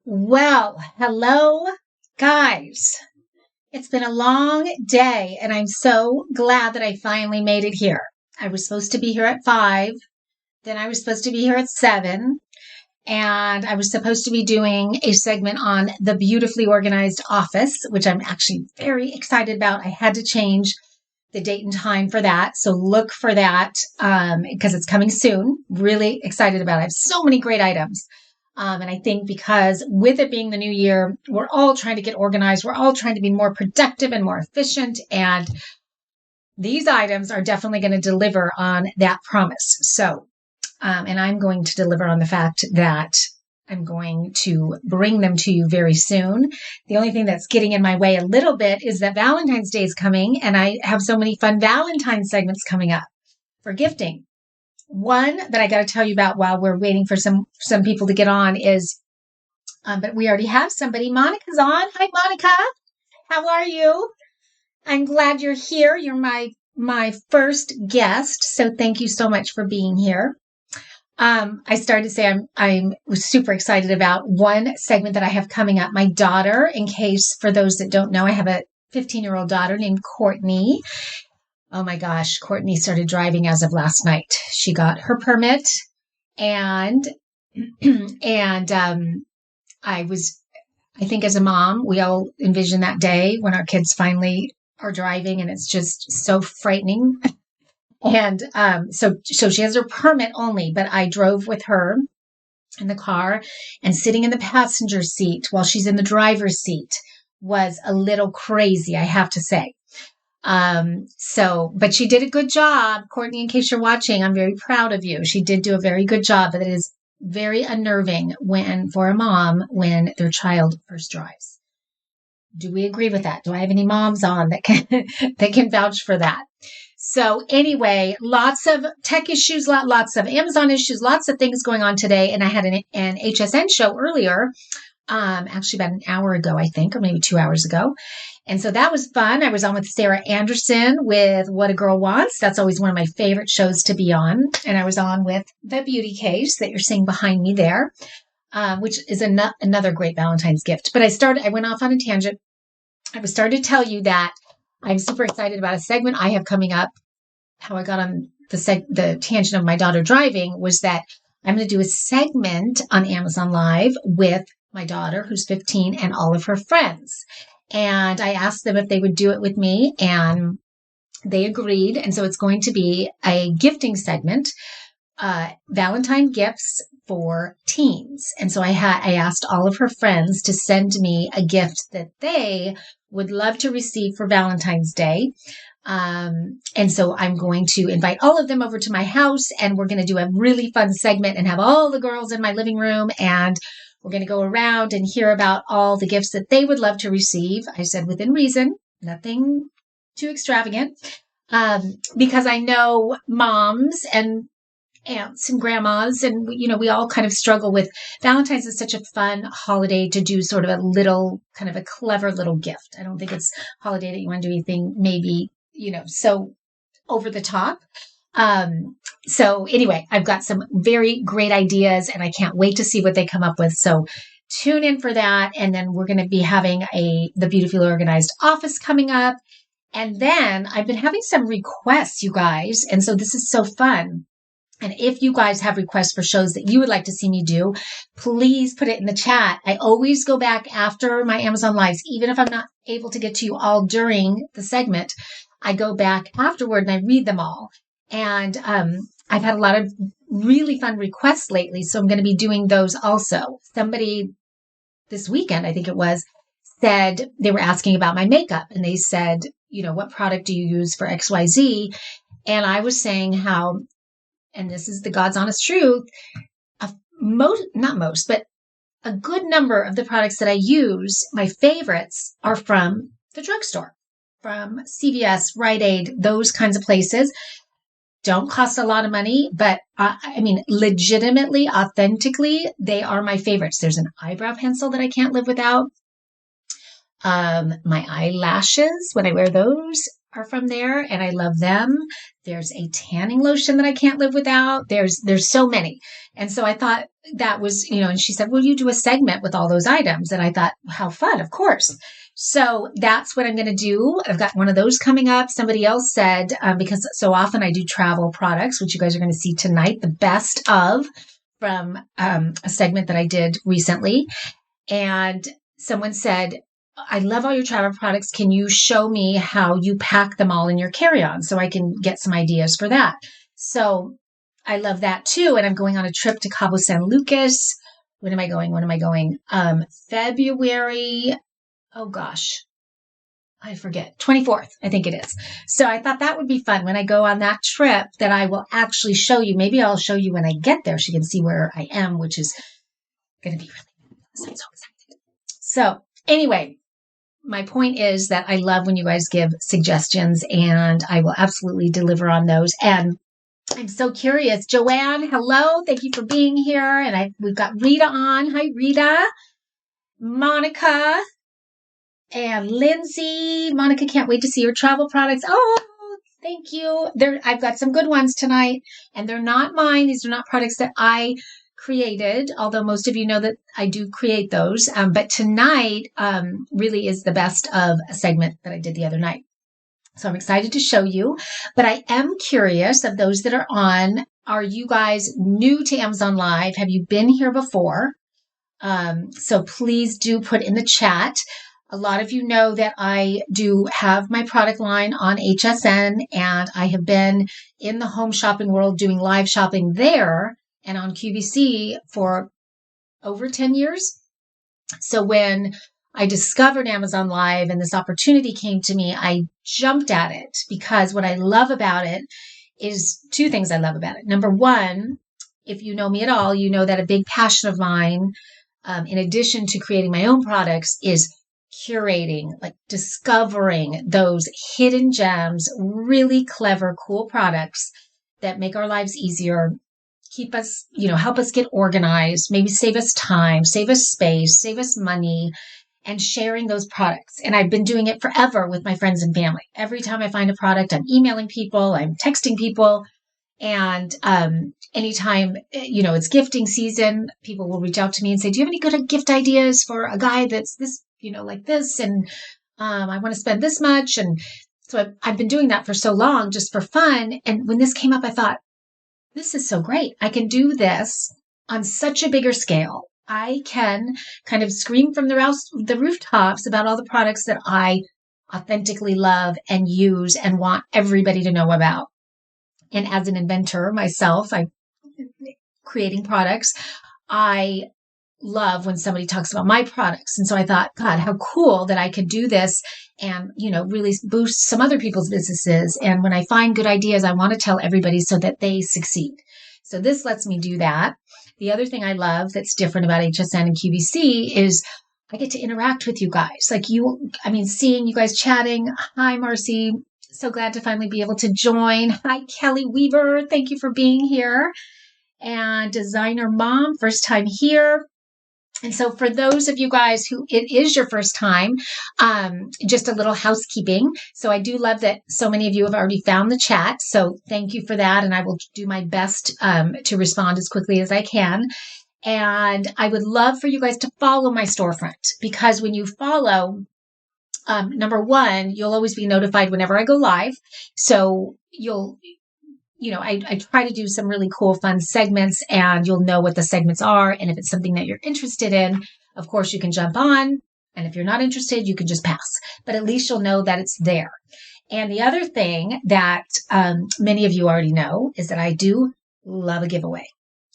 Well, hello, guys. It's been a long day, and I'm so glad that I finally made it here. I was supposed to be here at 5, then I was supposed to be here at 7, and I was supposed to be doing a segment on the beautifully organized office, which I'm actually very excited about. I had to change the date and time for that, so look for that because it's coming soon. Really excited about it. I have so many great items. And I think because with it being the new year, we're all trying to get organized. We're all trying to be more productive and more efficient. And these items are definitely going to deliver on that promise. So, and I'm going to deliver on the fact that I'm going to bring them to you very soon. The only thing that's getting in my way a little bit is that Valentine's Day is coming, and I have so many fun Valentine's segments coming up for gifting. One that I got to tell you about while we're waiting for some people to get on is, but we already have somebody. Monica's on. Hi, Monica. How are you? I'm glad you're here. You're my first guest, so thank you so much for being here. I started to say I'm super excited about one segment that I have coming up. My daughter, in case for those that don't know, I have a 15-year-old daughter named Courtney. Oh my gosh, Courtney started driving as of last night. She got her permit and I think as a mom, we all envision that day when our kids finally are driving, and it's just so frightening. And so she has her permit only, but I drove with her in the car, and sitting in the passenger seat while she's in the driver's seat was a little crazy, I have to say. But she did a good job. Courtney, in case you're watching, I'm very proud of you. She did do a very good job, but it is very unnerving for a mom when their child first drives. Do we agree with that? Do I have any moms on that can vouch for that? So anyway, lots of tech issues, lots of Amazon issues, lots of things going on today. And I had an HSN show earlier, actually about an hour ago, I think, or maybe 2 hours ago. And so that was fun. I was on with Sarah Anderson with What a Girl Wants. That's always one of my favorite shows to be on. And I was on with The Beauty Case that you're seeing behind me there, which is another great Valentine's gift. But I went off on a tangent. I was starting to tell you that I'm super excited about a segment I have coming up. How I got on the tangent of my daughter driving was that I'm going to do a segment on Amazon Live with my daughter, who's 15, and all of her friends. And I asked them if they would do it with me, and they agreed. And so it's going to be a gifting segment, Valentine gifts for teens. And so I asked all of her friends to send me a gift that they would love to receive for Valentine's Day. And so I'm going to invite all of them over to my house, and we're going to do a really fun segment and have all the girls in my living room, and we're going to go around and hear about all the gifts that they would love to receive. I said within reason, nothing too extravagant, because I know moms and aunts and grandmas, and we all kind of struggle with Valentine's. Is such a fun holiday to do sort of a little kind of a clever little gift. I don't think it's a holiday that you want to do anything maybe so over the top. So anyway, I've got some very great ideas, and I can't wait to see what they come up with. So tune in for that. And then we're going to be having the Beautifully Organized office coming up. And then I've been having some requests, you guys. And so this is so fun. And if you guys have requests for shows that you would like to see me do, please put it in the chat. I always go back after my Amazon Lives, even if I'm not able to get to you all during the segment. I go back afterward and I read them all. And I've had a lot of really fun requests lately, so I'm going to be doing those also. Somebody this weekend, I think it was, said they were asking about my makeup, and they said, what product do you use for XYZ? And I was saying how, and this is the God's honest truth, not most, but a good number of the products that I use, my favorites, are from the drugstore, from CVS, Rite Aid, those kinds of places. Don't cost a lot of money, but legitimately, authentically, they are my favorites. There's an eyebrow pencil that I can't live without. My eyelashes, when I wear those, are from there and I love them. There's a tanning lotion that I can't live without. There's so many. And so I thought that was, and she said, "Will you do a segment with all those items?" And I thought, how fun, of course. So that's what I'm going to do. I've got one of those coming up. Somebody else said, because so often I do travel products, which you guys are going to see tonight, the best of from a segment that I did recently. And someone said, "I love all your travel products. Can you show me how you pack them all in your carry-on so I can get some ideas for that?" So I love that too. And I'm going on a trip to Cabo San Lucas. When am I going? February. Oh gosh, I forget. 24th, I think it is. So I thought that would be fun when I go on that trip that I will actually show you. Maybe I'll show you when I get there so you can see where I am, which is going to be really fun. I'm so excited. So anyway, my point is that I love when you guys give suggestions and I will absolutely deliver on those. And I'm so curious. Joanne, hello. Thank you for being here. And we've got Rita on. Hi, Rita. Monica. And Lindsay, Monica can't wait to see your travel products. Oh, thank you. I've got some good ones tonight, and they're not mine. These are not products that I created, although most of you know that I do create those. But tonight really is the best of a segment that I did the other night. So I'm excited to show you. But I am curious of those that are on, are you guys new to Amazon Live? Have you been here before? So please do put in the chat. A lot of you know that I do have my product line on HSN, and I have been in the home shopping world doing live shopping there and on QVC for over 10 years. So when I discovered Amazon Live and this opportunity came to me, I jumped at it because what I love about it is two things I love about it. Number one, if you know me at all, you know that a big passion of mine, in addition to creating my own products, is curating, like discovering those hidden gems, really clever, cool products that make our lives easier, keep us, help us get organized, maybe save us time, save us space, save us money, and sharing those products. And I've been doing it forever with my friends and family. Every time I find a product, I'm emailing people, I'm texting people. And anytime, it's gifting season, people will reach out to me and say, "Do you have any good gift ideas for a guy that's this, like this? And I want to spend this much." And so I've been doing that for so long, just for fun. And when this came up, I thought, this is so great. I can do this on such a bigger scale. I can kind of scream from the rooftops about all the products that I authentically love and use and want everybody to know about. And as an inventor myself, I'm creating products. I love when somebody talks about my products. And so I thought, God, how cool that I could do this and, really boost some other people's businesses. And when I find good ideas, I want to tell everybody so that they succeed. So this lets me do that. The other thing I love that's different about HSN and QVC is I get to interact with you guys. Seeing you guys chatting. Hi, Marcy. So glad to finally be able to join. Hi, Kelly Weaver. Thank you for being here. And Designer Mom, first time here. And so for those of you guys who it is your first time, just a little housekeeping. So I do love that so many of you have already found the chat. So thank you for that. And I will do my best to respond as quickly as I can. And I would love for you guys to follow my storefront, because when you follow, number one, you'll always be notified whenever I go live. So I try to do some really cool, fun segments, and you'll know what the segments are. And if it's something that you're interested in, of course, you can jump on. And if you're not interested, you can just pass. But at least you'll know that it's there. And the other thing that many of you already know is that I do love a giveaway.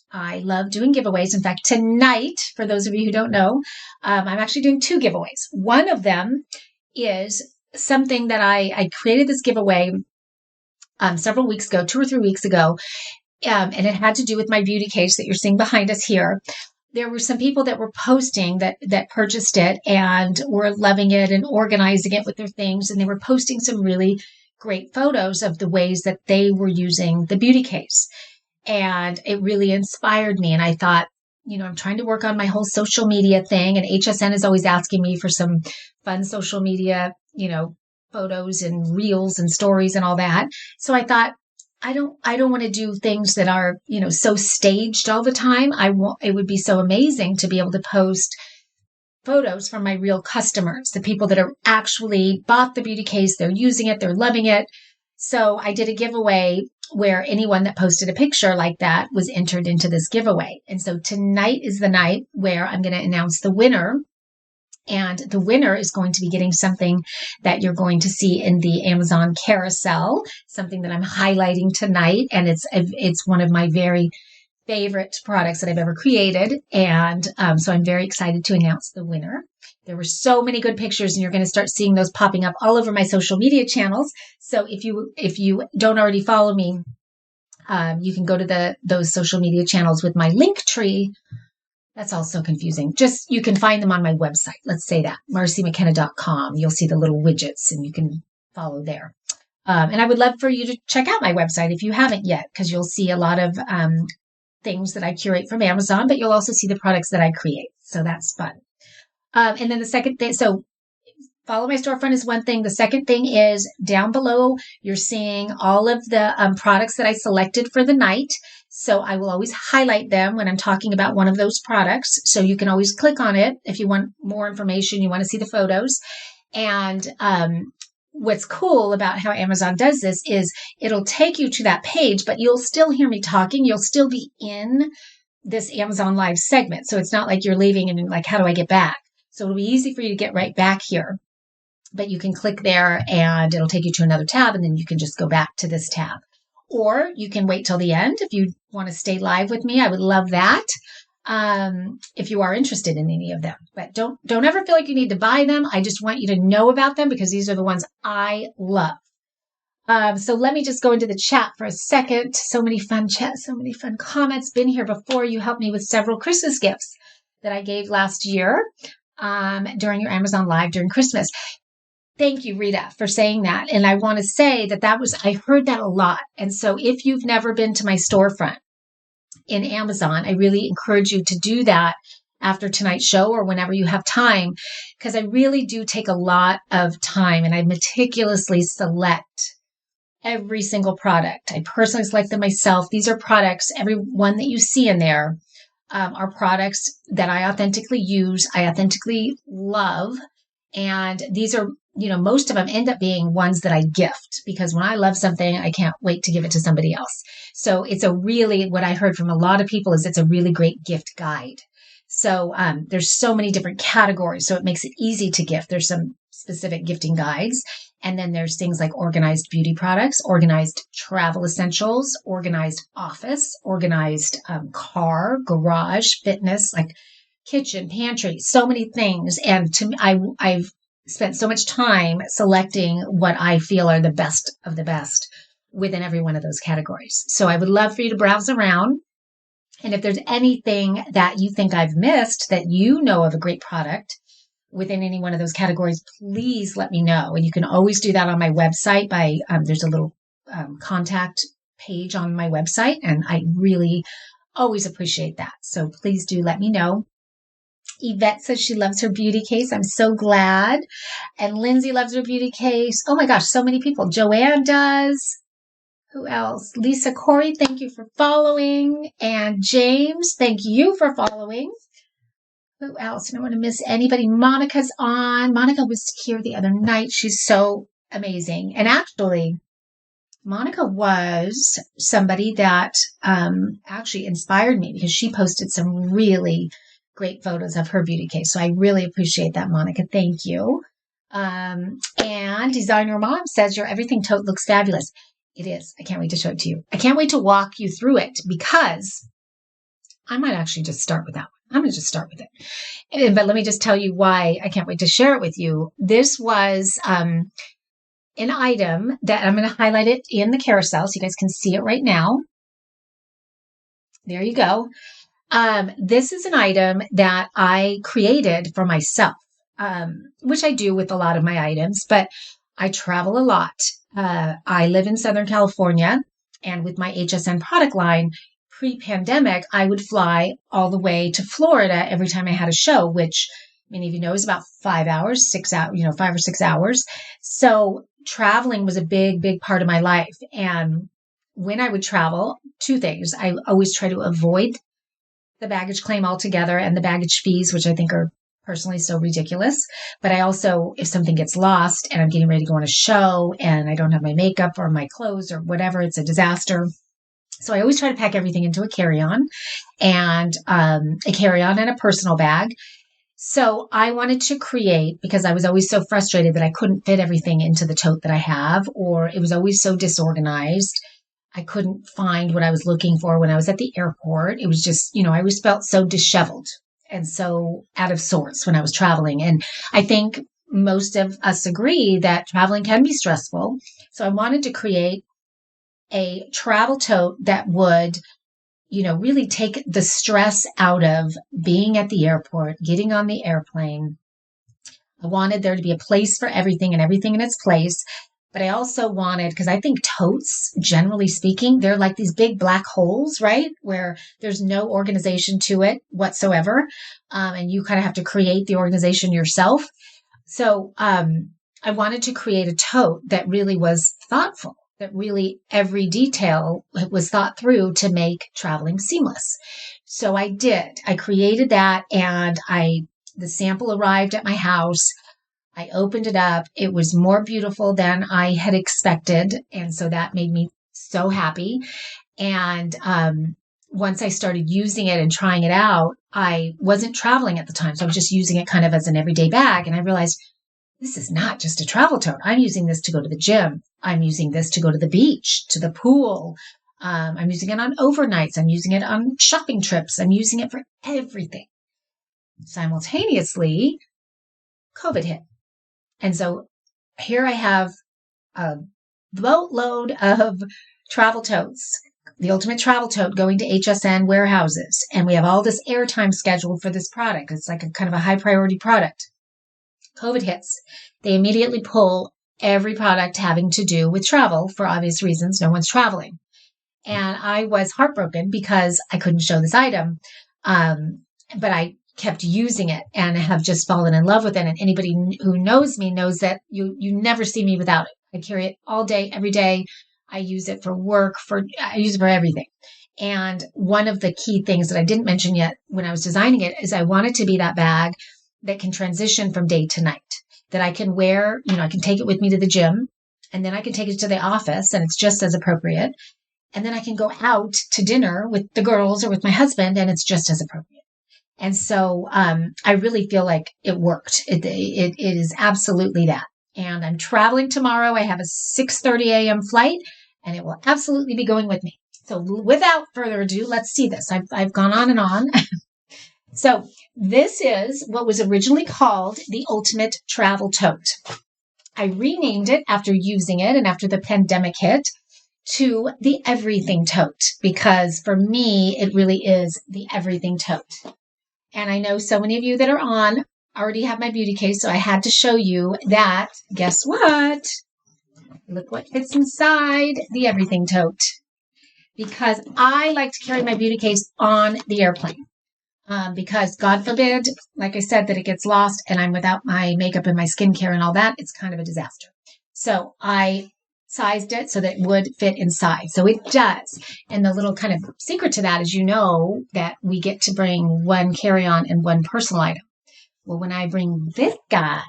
I love doing giveaways. In fact, tonight, for those of you who don't know, I'm actually doing 2 giveaways. One of them is something that I created this giveaway several weeks ago, 2 or 3 weeks ago, and it had to do with my beauty case that you're seeing behind us here. There were some people that were posting that purchased it and were loving it and organizing it with their things, and they were posting some really great photos of the ways that they were using the beauty case. And it really inspired me. And I thought, I'm trying to work on my whole social media thing, and HSN is always asking me for some fun social media, photos and reels and stories and all that. So I thought, I don't want to do things that are, so staged all the time. It would be so amazing to be able to post photos from my real customers, the people that are actually bought the beauty case, they're using it, they're loving it. So I did a giveaway where anyone that posted a picture like that was entered into this giveaway. And so tonight is the night where I'm going to announce the winner. And the winner is going to be getting something that you're going to see in the Amazon carousel, something that I'm highlighting tonight. And it's one of my very favorite products that I've ever created. And so I'm very excited to announce the winner. There were so many good pictures, and you're going to start seeing those popping up all over my social media channels. So if you don't already follow me, you can go to those social media channels with my link tree. That's all so confusing. Just, you can find them on my website. Let's say that, MARCYMcKenna.com. You'll see the little widgets and you can follow there. And I would love for you to check out my website if you haven't yet, because you'll see a lot of things that I curate from Amazon, but you'll also see the products that I create. So that's fun. And then the second thing, so follow my storefront is one thing. The second thing is down below, you're seeing all of the products that I selected for the night. So I will always highlight them when I'm talking about one of those products. So you can always click on it if you want more information, you want to see the photos. And what's cool about how Amazon does this is it'll take you to that page, but you'll still hear me talking. You'll still be in this Amazon Live segment. So it's not like you're leaving and like, how do I get back? So it'll be easy for you to get right back here. But you can click there and it'll take you to another tab, and then you can just go back to this tab. Or you can wait till the end if you want to stay live with me. I would love that if you are interested in any of them. But don't ever feel like you need to buy them. I just want you to know about them because these are the ones I love. So let me just go into the chat for a second. So many fun chats, so many fun comments. Been here before. You helped me with several Christmas gifts that I gave last year during your Amazon Live during Christmas. Thank you, Rita, for saying that. And I want to say I heard that a lot. And so if you've never been to my storefront in Amazon, I really encourage you to do that after tonight's show or whenever you have time, because I really do take a lot of time and I meticulously select every single product. I personally select them myself. These are products, every one that you see in there are products that I authentically use, I authentically love. And these are, most of them end up being ones that I gift, because when I love something, I can't wait to give it to somebody else. So what I heard from a lot of people is it's a really great gift guide. So there's so many different categories, so it makes it easy to gift. There's some specific gifting guides. And then there's things like organized beauty products, organized travel essentials, organized office, organized car, garage, fitness, like kitchen, pantry, so many things. And to me, I've spent so much time selecting what I feel are the best of the best within every one of those categories. So I would love for you to browse around. And if there's anything that you think I've missed that you know of a great product within any one of those categories, please let me know. And you can always do that on my website by, there's a little contact page on my website. And I really always appreciate that. So please do let me know. Yvette says she loves her beauty case. I'm so glad. And Lindsay loves her beauty case. Oh my gosh, so many people. Joanne does. Who else? Lisa Corey, thank you for following. And James, thank you for following. Who else? I don't want to miss anybody. Monica's on. Monica was here the other night. She's so amazing. And actually, Monica was somebody that actually inspired me because she posted some really great photos of her beauty case. So I really appreciate that, Monica. Thank you. And Designer Mom says your everything tote looks fabulous. It is. I can't wait to show it to you. I can't wait to walk you through it because I might actually just start with that one. I'm going to just start with it. But let me just tell you why I can't wait to share it with you. This was an item that I'm going to highlight it in the carousel so you guys can see it right now. There you go. This is an item that I created for myself, which I do with a lot of my items, but I travel a lot. I live in Southern California, and with my HSN product line, pre-pandemic, I would fly all the way to Florida every time I had a show, which many of you know, is about 5 hours, 6 hours, 5 or 6 hours. So traveling was a big, big part of my life. And when I would travel, two things. I always try to avoid the baggage claim altogether and the baggage fees, which I think are personally so ridiculous. But I also, if something gets lost and I'm getting ready to go on a show and I don't have my makeup or my clothes or whatever, it's a disaster. So I always try to pack everything into a carry-on and a personal bag. So I wanted to create, because I was always so frustrated that I couldn't fit everything into the tote that I have, or it was always so disorganized. I couldn't find what I was looking for when I was at the airport. It was just, I always felt so disheveled and so out of sorts when I was traveling. And I think most of us agree that traveling can be stressful. So I wanted to create a travel tote that would, really take the stress out of being at the airport, getting on the airplane. I wanted there to be a place for everything and everything in its place. But I also wanted, because I think totes, generally speaking, they're like these big black holes, right? Where there's no organization to it whatsoever. And you kind of have to create the organization yourself. So I wanted to create a tote that really was thoughtful, that really every detail was thought through to make traveling seamless. So I did. I created that, and the sample arrived at my house. I opened it up. It was more beautiful than I had expected. And so that made me so happy. And once I started using it and trying it out, I wasn't traveling at the time. So I was just using it kind of as an everyday bag. And I realized this is not just a travel tote. I'm using this to go to the gym. I'm using this to go to the beach, to the pool. I'm using it on overnights. I'm using it on shopping trips. I'm using it for everything. Simultaneously, COVID hit. And so here I have a boatload of travel totes, the ultimate travel tote going to HSN warehouses. And we have all this airtime scheduled for this product. It's like a kind of a high priority product. COVID hits. They immediately pull every product having to do with travel for obvious reasons. No one's traveling. And I was heartbroken because I couldn't show this item. But I kept using it and have just fallen in love with it. And anybody who knows me knows that you never see me without it. I carry it all day, every day. I use it for work, I use it for everything. And one of the key things that I didn't mention yet when I was designing it is I want it to be that bag that can transition from day to night, that I can wear, I can take it with me to the gym, and then I can take it to the office and it's just as appropriate. And then I can go out to dinner with the girls or with my husband and it's just as appropriate. And so I really feel like it worked. It is absolutely that. And I'm traveling tomorrow. I have a 6:30 a.m. flight, and it will absolutely be going with me. So without further ado, let's see this. I've gone on and on. So this is what was originally called the Ultimate Travel Tote. I renamed it after using it and after the pandemic hit to the Everything Tote, because for me, it really is the Everything Tote. And I know so many of you that are on already have my beauty case, so I had to show you that. Guess what? Look what fits inside the Everything Tote. Because I like to carry my beauty case on the airplane. Because God forbid, like I said, that it gets lost and I'm without my makeup and my skincare and all that, it's kind of a disaster. So I sized it so that it would fit inside. So it does. And the little kind of secret to that is, that we get to bring one carry-on and one personal item. Well, when I bring this guy,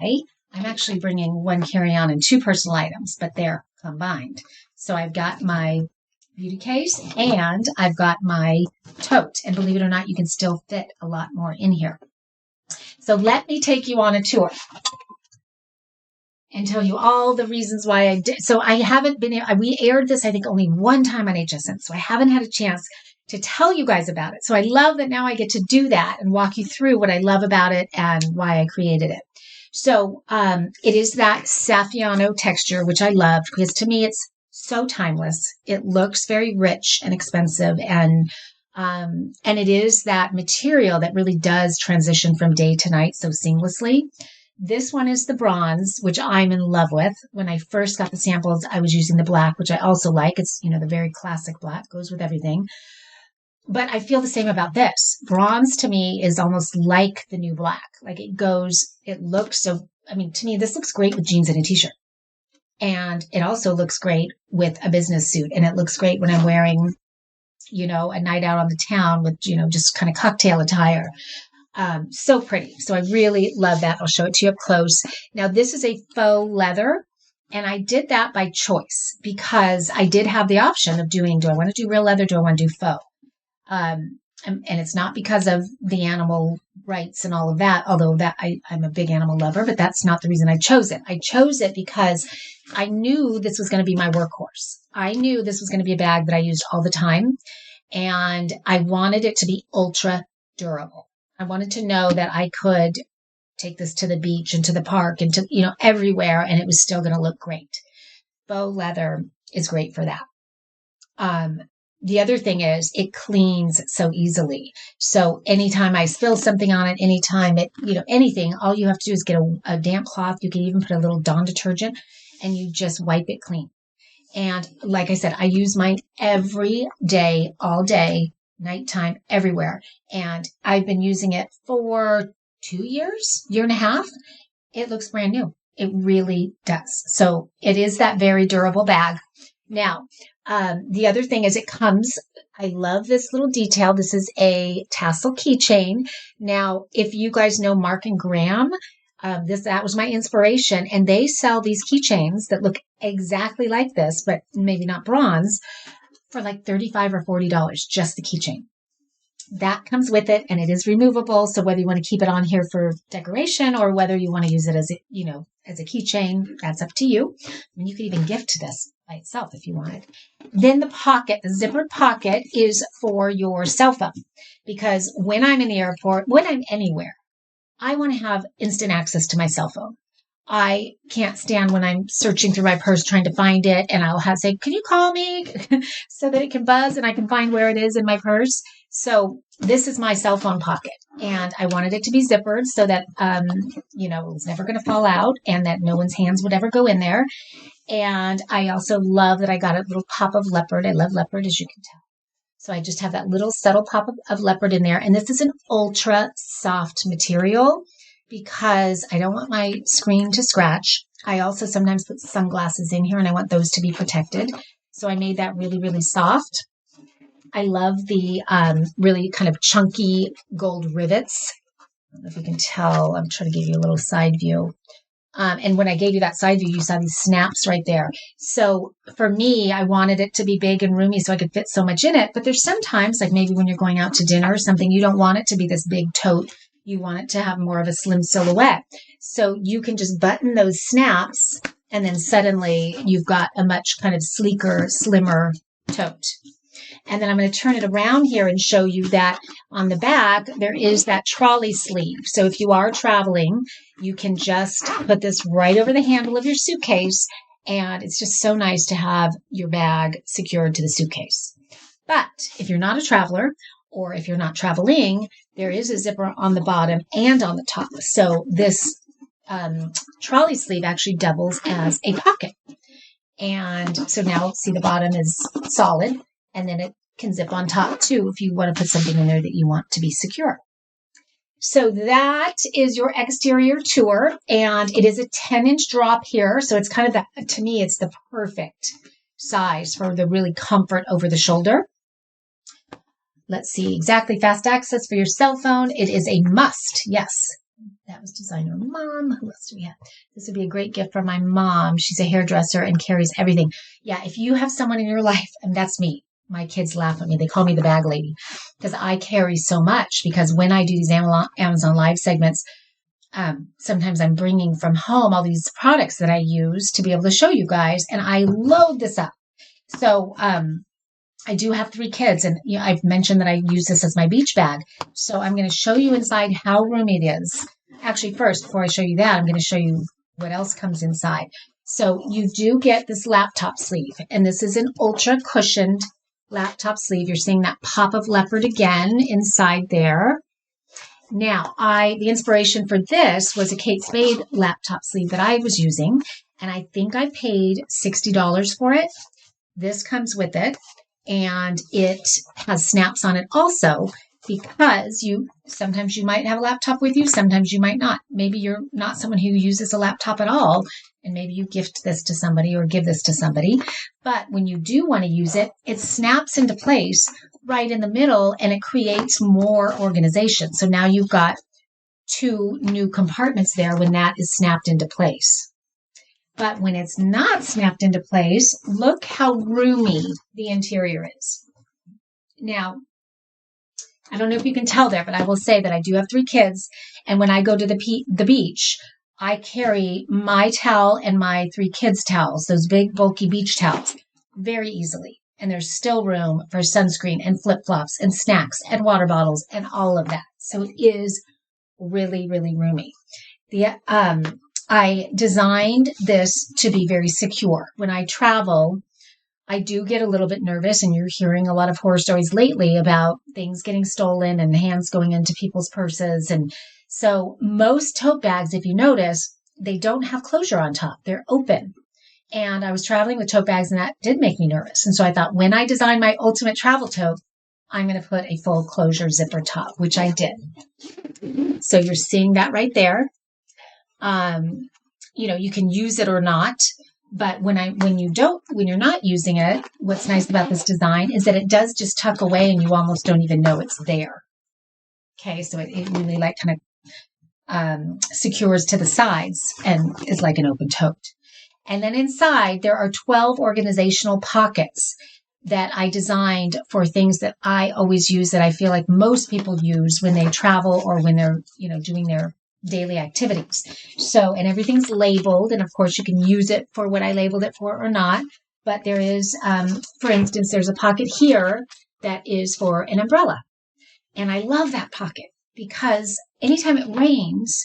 I'm actually bringing one carry-on and two personal items, but they're combined. So I've got my beauty case and I've got my tote. And believe it or not, you can still fit a lot more in here. So let me take you on a tour and tell you all the reasons why I did. So I haven't we aired this, I think, only one time on HSN. So I haven't had a chance to tell you guys about it. So I love that now I get to do that and walk you through what I love about it and why I created it. So it is that Saffiano texture, which I love because to me, it's so timeless. It looks very rich and expensive. And it is that material that really does transition from day to night so seamlessly. This one is the bronze, which I'm in love with. When I first got the samples, I was using the black, which I also like. It's, the very classic black, goes with everything. But I feel the same about this. Bronze to me is almost like the new black. Like it looks so, I mean, to me, this looks great with jeans and a t-shirt. And it also looks great with a business suit. And it looks great when I'm wearing, a night out on the town with, just kind of cocktail attire. So pretty. So I really love that. I'll show it to you up close. Now, this is a faux leather. And I did that by choice because I did have the option of do I want to do real leather? Do I want to do faux? And it's not because of the animal rights and all of that, although I'm a big animal lover, but that's not the reason I chose it. I chose it because I knew this was going to be my workhorse. I knew this was going to be a bag that I used all the time. And I wanted it to be ultra durable. I wanted to know that I could take this to the beach and to the park and to, everywhere, and it was still going to look great. Faux leather is great for that. The other thing is it cleans so easily. So anytime I spill something on it, anytime anything, all you have to do is get a damp cloth. You can even put a little Dawn detergent and you just wipe it clean. And like I said, I use mine every day, all day, nighttime, everywhere. And I've been using it for 2 years, year and a half. It looks brand new. It really does. So it is that very durable bag. Now, the other thing is I love this little detail. This is a tassel keychain. Now, if you guys know Mark and Graham, that was my inspiration. And they sell these keychains that look exactly like this, but maybe not bronze, for like $35 or $40, just the keychain. That comes with it, and it is removable. So whether you want to keep it on here for decoration or whether you want to use it as a keychain, that's up to you. I mean, you could even gift this by itself if you wanted. Then the zippered pocket is for your cell phone, because when I'm in the airport, when I'm anywhere, I want to have instant access to my cell phone. I can't stand when I'm searching through my purse trying to find it, and I'll say, can you call me so that it can buzz and I can find where it is in my purse? So this is my cell phone pocket, and I wanted it to be zippered so that, it was never going to fall out and that no one's hands would ever go in there. And I also love that I got a little pop of leopard. I love leopard, as you can tell. So I just have that little subtle pop of leopard in there. And this is an ultra soft material because I don't want my screen to scratch. I also sometimes put sunglasses in here and I want those to be protected. So I made that really, really soft. I love the really kind of chunky gold rivets. I don't know if you can tell. I'm trying to give you a little side view. And when I gave you that side view, you saw these snaps right there. So for me, I wanted it to be big and roomy so I could fit so much in it. But there's sometimes, like maybe when you're going out to dinner or something, you don't want it to be this big tote. You want it to have more of a slim silhouette. So you can just button those snaps, and then suddenly you've got a much kind of sleeker, slimmer tote. And then I'm going to turn it around here and show you that on the back, there is that trolley sleeve. So if you are traveling, you can just put this right over the handle of your suitcase. And it's just so nice to have your bag secured to the suitcase. But if you're not a traveler, or if you're not traveling, there is a zipper on the bottom and on the top. So this trolley sleeve actually doubles as a pocket. And so now see the bottom is solid. And then it can zip on top too if you want to put something in there that you want to be secure. So that is your exterior tour. And it is a 10-inch drop here. So it's kind of to me, it's the perfect size for the really comfort over the shoulder. Let's see, exactly fast access for your cell phone. It is a must. Yes. That was designer mom. Who else do we have? This would be a great gift for my mom. She's a hairdresser and carries everything. Yeah. If you have someone in your life, and that's me. My kids laugh at me. They call me the bag lady because I carry so much, because when I do these Amazon Live segments, sometimes I'm bringing from home all these products that I use to be able to show you guys, and I load this up. So, I do have 3 kids, and I've mentioned that I use this as my beach bag. So I'm going to show you inside how roomy it is. Actually, first, before I show you that, I'm going to show you what else comes inside. So you do get this laptop sleeve, and this is an ultra cushioned laptop sleeve. You're seeing that pop of leopard again inside there. Now, the inspiration for this was a Kate Spade laptop sleeve that I was using, and I think I paid $60 for it. This comes with it. And it has snaps on it also, because sometimes you might have a laptop with you, sometimes you might not. Maybe you're not someone who uses a laptop at all, and maybe you gift this to somebody or give this to somebody. But when you do want to use it, it snaps into place right in the middle, and it creates more organization. So now you've got 2 new compartments there when that is snapped into place. But when it's not snapped into place, look how roomy the interior is. Now, I don't know if you can tell there, but I will say that I do have 3 kids. And when I go to the beach, I carry my towel and my 3 kids' towels, those big, bulky beach towels, very easily. And there's still room for sunscreen and flip-flops and snacks and water bottles and all of that. So it is really, really roomy. I designed this to be very secure. When I travel, I do get a little bit nervous, and you're hearing a lot of horror stories lately about things getting stolen and hands going into people's purses. And so most tote bags, if you notice, they don't have closure on top. They're open. And I was traveling with tote bags, and that did make me nervous. And so I thought, when I design my ultimate travel tote, I'm going to put a full closure zipper top, which I did. So you're seeing that right there. You can use it or not, but when you're not using it, what's nice about this design is that it does just tuck away, and you almost don't even know it's there. Okay. So it really kind of, secures to the sides and is like an open tote. And then inside there are 12 organizational pockets that I designed for things that I always use, that I feel like most people use when they travel or when they're, doing their daily activities. So, and everything's labeled, and of course you can use it for what I labeled it for or not. But there is, for instance, there's a pocket here that is for an umbrella. And I love that pocket because anytime it rains,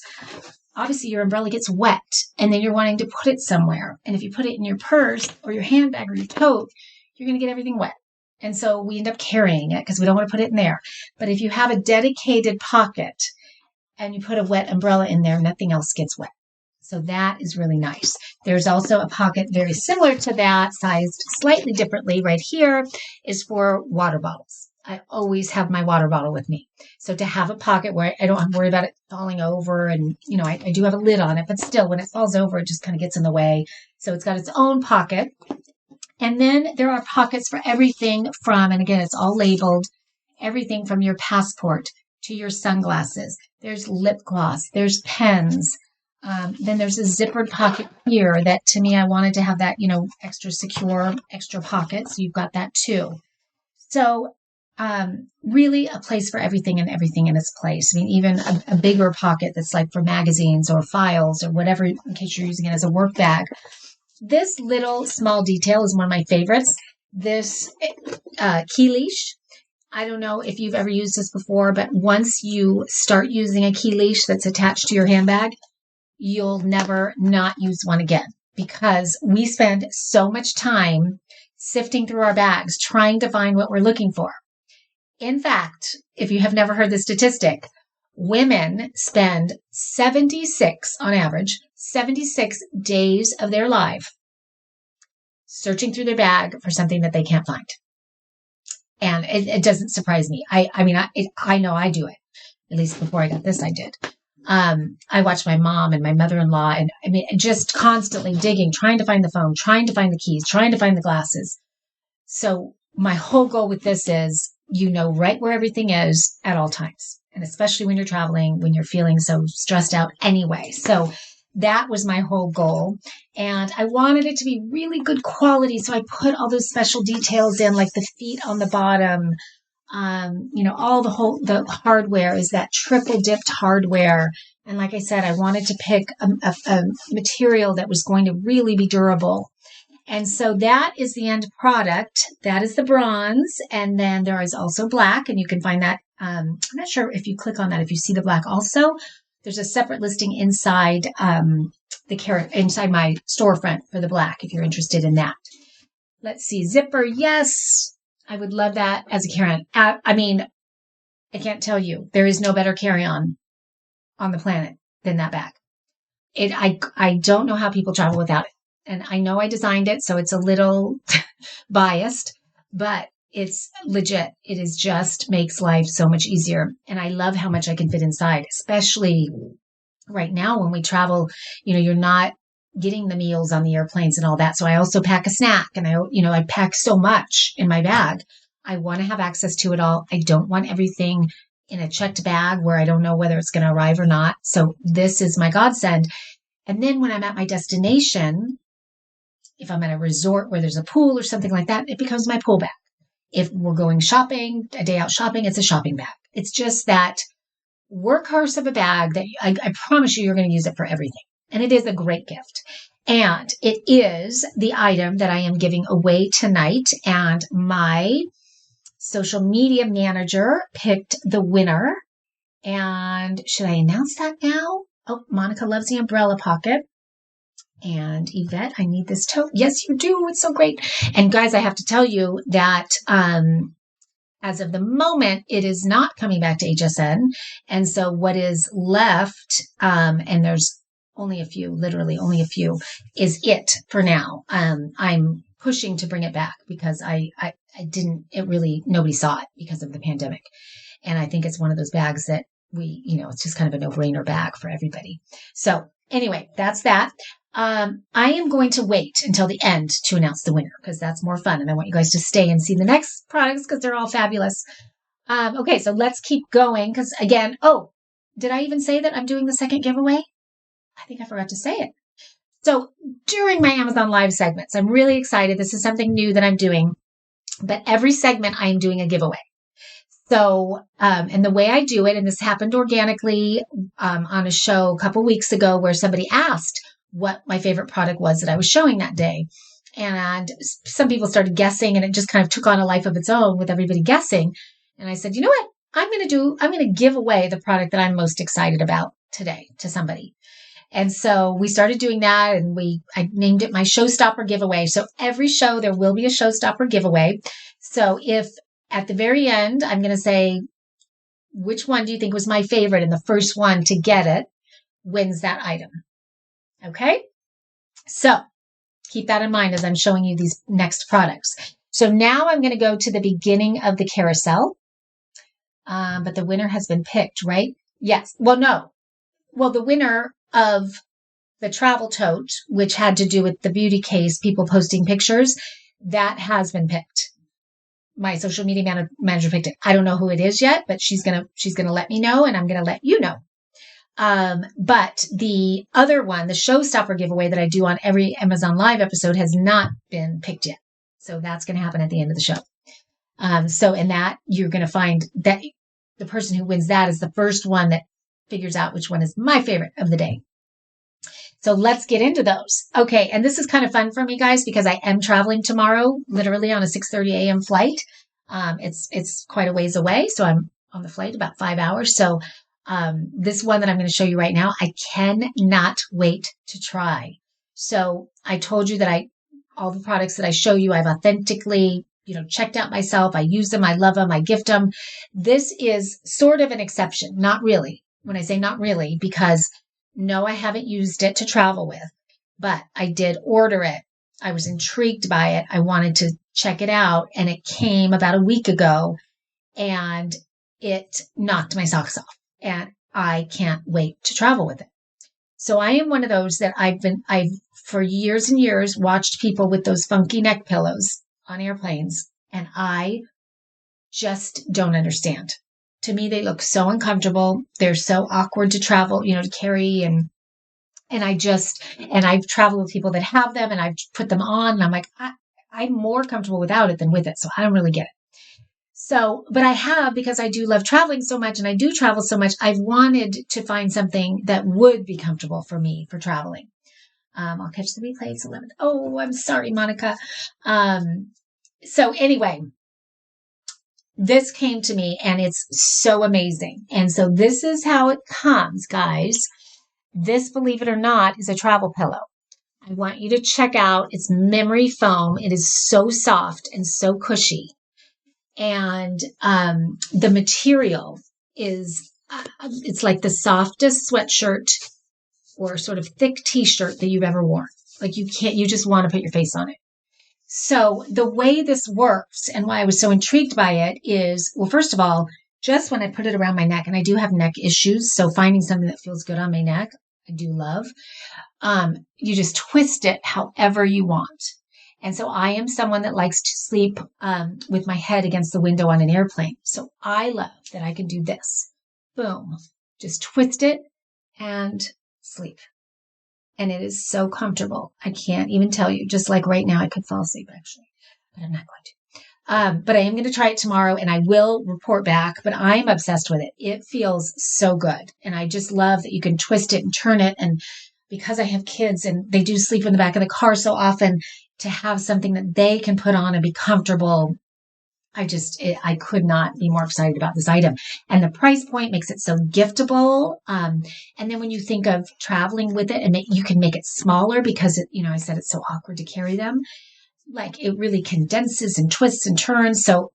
obviously your umbrella gets wet, and then you're wanting to put it somewhere. And if you put it in your purse or your handbag or your tote, you're going to get everything wet. And so we end up carrying it because we don't want to put it in there. But if you have a dedicated pocket and you put a wet umbrella in there, nothing else gets wet. So that is really nice. There's also a pocket very similar to that, sized slightly differently. Right here is for water bottles. I always have my water bottle with me. So to have a pocket where I don't have to worry about it falling over, and, I do have a lid on it, but still when it falls over, it just kind of gets in the way. So it's got its own pocket. And then there are pockets for everything from, and again, it's all labeled, everything from your passport to your sunglasses. There's lip gloss. There's pens. Then there's a zippered pocket here that, to me, I wanted to have that, extra secure, extra pocket. So you've got that too. So really a place for everything, and everything in its place. I mean, even a bigger pocket that's like for magazines or files or whatever, in case you're using it as a work bag. This little small detail is one of my favorites. This key leash. I don't know if you've ever used this before, but once you start using a key leash that's attached to your handbag, you'll never not use one again, because we spend so much time sifting through our bags trying to find what we're looking for. In fact, if you have never heard the statistic, women spend 76, on average, 76 days of their life searching through their bag for something that they can't find. And it doesn't surprise me. I know I do it. At least before I got this, I did. I watched my mom and my mother-in-law, and just constantly digging, trying to find the phone, trying to find the keys, trying to find the glasses. So my whole goal with this is, right where everything is at all times. And especially when you're traveling, when you're feeling so stressed out anyway. So that was my whole goal. And I wanted it to be really good quality. So I put all those special details in, like the feet on the bottom. All the hardware is that triple dipped hardware. And like I said, I wanted to pick a material that was going to really be durable. And so that is the end product. That is the bronze. And then there is also black, and you can find that. I'm not sure if you click on that, if you see the black also. There's a separate listing inside inside my storefront for the black, if you're interested in that. Let's see, zipper. Yes, I would love that as a carry-on. I can't tell you, there is no better carry-on on the planet than that bag. I don't know how people travel without it. And I know I designed it, so it's a little biased, but It's legit. It is just makes life so much easier. And I love how much I can fit inside, especially right now when we travel. You're not getting the meals on the airplanes and all that. So I also pack a snack, and I pack so much in my bag. I want to have access to it all. I don't want everything in a checked bag where I don't know whether it's going to arrive or not. So this is my godsend. And then when I'm at my destination, if I'm at a resort where there's a pool or something like that, it becomes my pool bag. If we're going shopping, a day out shopping, it's a shopping bag. It's just that workhorse of a bag that I promise you're going to use it for everything. And it is a great gift. And it is the item that I am giving away tonight. And my social media manager picked the winner. And should I announce that now? Oh, Monica loves the umbrella pocket. And Yvette, I need this tote. Yes, you do. It's so great. And guys, I have to tell you that as of the moment, it is not coming back to HSN. And so what is left, and there's only a few, literally only a few, is it for now. I'm pushing to bring it back because I didn't, nobody saw it because of the pandemic. And I think it's one of those bags that it's just kind of a no-brainer bag for everybody. So anyway, that's that. I am going to wait until the end to announce the winner because that's more fun. And I want you guys to stay and see the next products because they're all fabulous. Okay, so let's keep going because again, did I even say that I'm doing the second giveaway? I think I forgot to say it. So during my Amazon Live segments, I'm really excited. This is something new that I'm doing, but every segment I am doing a giveaway. So, and the way I do it, and this happened organically on a show a couple weeks ago where somebody asked what my favorite product was that I was showing that day. And some people started guessing, and it just kind of took on a life of its own with everybody guessing. And I said, you know what? I'm going to give away the product that I'm most excited about today to somebody. And so we started doing that, and I named it my Showstopper giveaway. So every show there will be a Showstopper giveaway. So if at the very end, I'm going to say, which one do you think was my favorite? And the first one to get it wins that item. Okay. So keep that in mind as I'm showing you these next products. So now I'm going to go to the beginning of the carousel. But the winner has been picked, right? Yes. Well, no. Well, the winner of the travel tote, which had to do with the beauty case, people posting pictures, that has been picked. My social media manager picked it. I don't know who it is yet, but she's gonna let me know, and I'm gonna let you know. But the other one, the Showstopper giveaway that I do on every Amazon Live episode, has not been picked yet. So that's gonna happen at the end of the show. So in that, you're gonna find that the person who wins that is the first one that figures out which one is my favorite of the day. So let's get into those. Okay. And this is kind of fun for me, guys, because I am traveling tomorrow, literally on a 6:30 a.m. flight. It's quite a ways away. So I'm on the flight about 5 hours. So, this one that I'm going to show you right now, I cannot wait to try. So I told you that all the products that I show you, I've authentically, checked out myself. I use them. I love them. I gift them. This is sort of an exception. Not really. When I say not really, because no, I haven't used it to travel with, but I did order it. I was intrigued by it. I wanted to check it out, and it came about a week ago, and it knocked my socks off, and I can't wait to travel with it. So I am one of those that I've for years and years watched people with those funky neck pillows on airplanes, and I just don't understand. To me, they look so uncomfortable. They're so awkward to travel, to carry. And I've traveled with people that have them, and I've put them on, and I'm like, I'm more comfortable without it than with it. So I don't really get it. So, but I have, because I do love traveling so much and I do travel so much, I've wanted to find something that would be comfortable for me for traveling. I'll catch the replay. It's 11. Oh, I'm sorry, Monica. So anyway, this came to me, and it's so amazing. And so this is how it comes, guys. This, believe it or not, is a travel pillow. I want you to check out its memory foam. It is so soft and so cushy. And the material is, it's like the softest sweatshirt or sort of thick t-shirt that you've ever worn. Like you just want to put your face on it. So the way this works and why I was so intrigued by it is, well, first of all, just when I put it around my neck, and I do have neck issues, so finding something that feels good on my neck, I do love. You just twist it however you want. And so I am someone that likes to sleep with my head against the window on an airplane. So I love that I can do this. Boom. Just twist it and sleep. And it is so comfortable. I can't even tell you. Just like right now, I could fall asleep actually, but I'm not going to. But I am going to try it tomorrow and I will report back, but I'm obsessed with it. It feels so good. And I just love that you can twist it and turn it. And because I have kids and they do sleep in the back of the car so often, to have something that they can put on and be comfortable, I could not be more excited about this item. And the price point makes it so giftable. And then when you think of traveling with it, and you can make it smaller because I said it's so awkward to carry them. Like it really condenses and twists and turns. So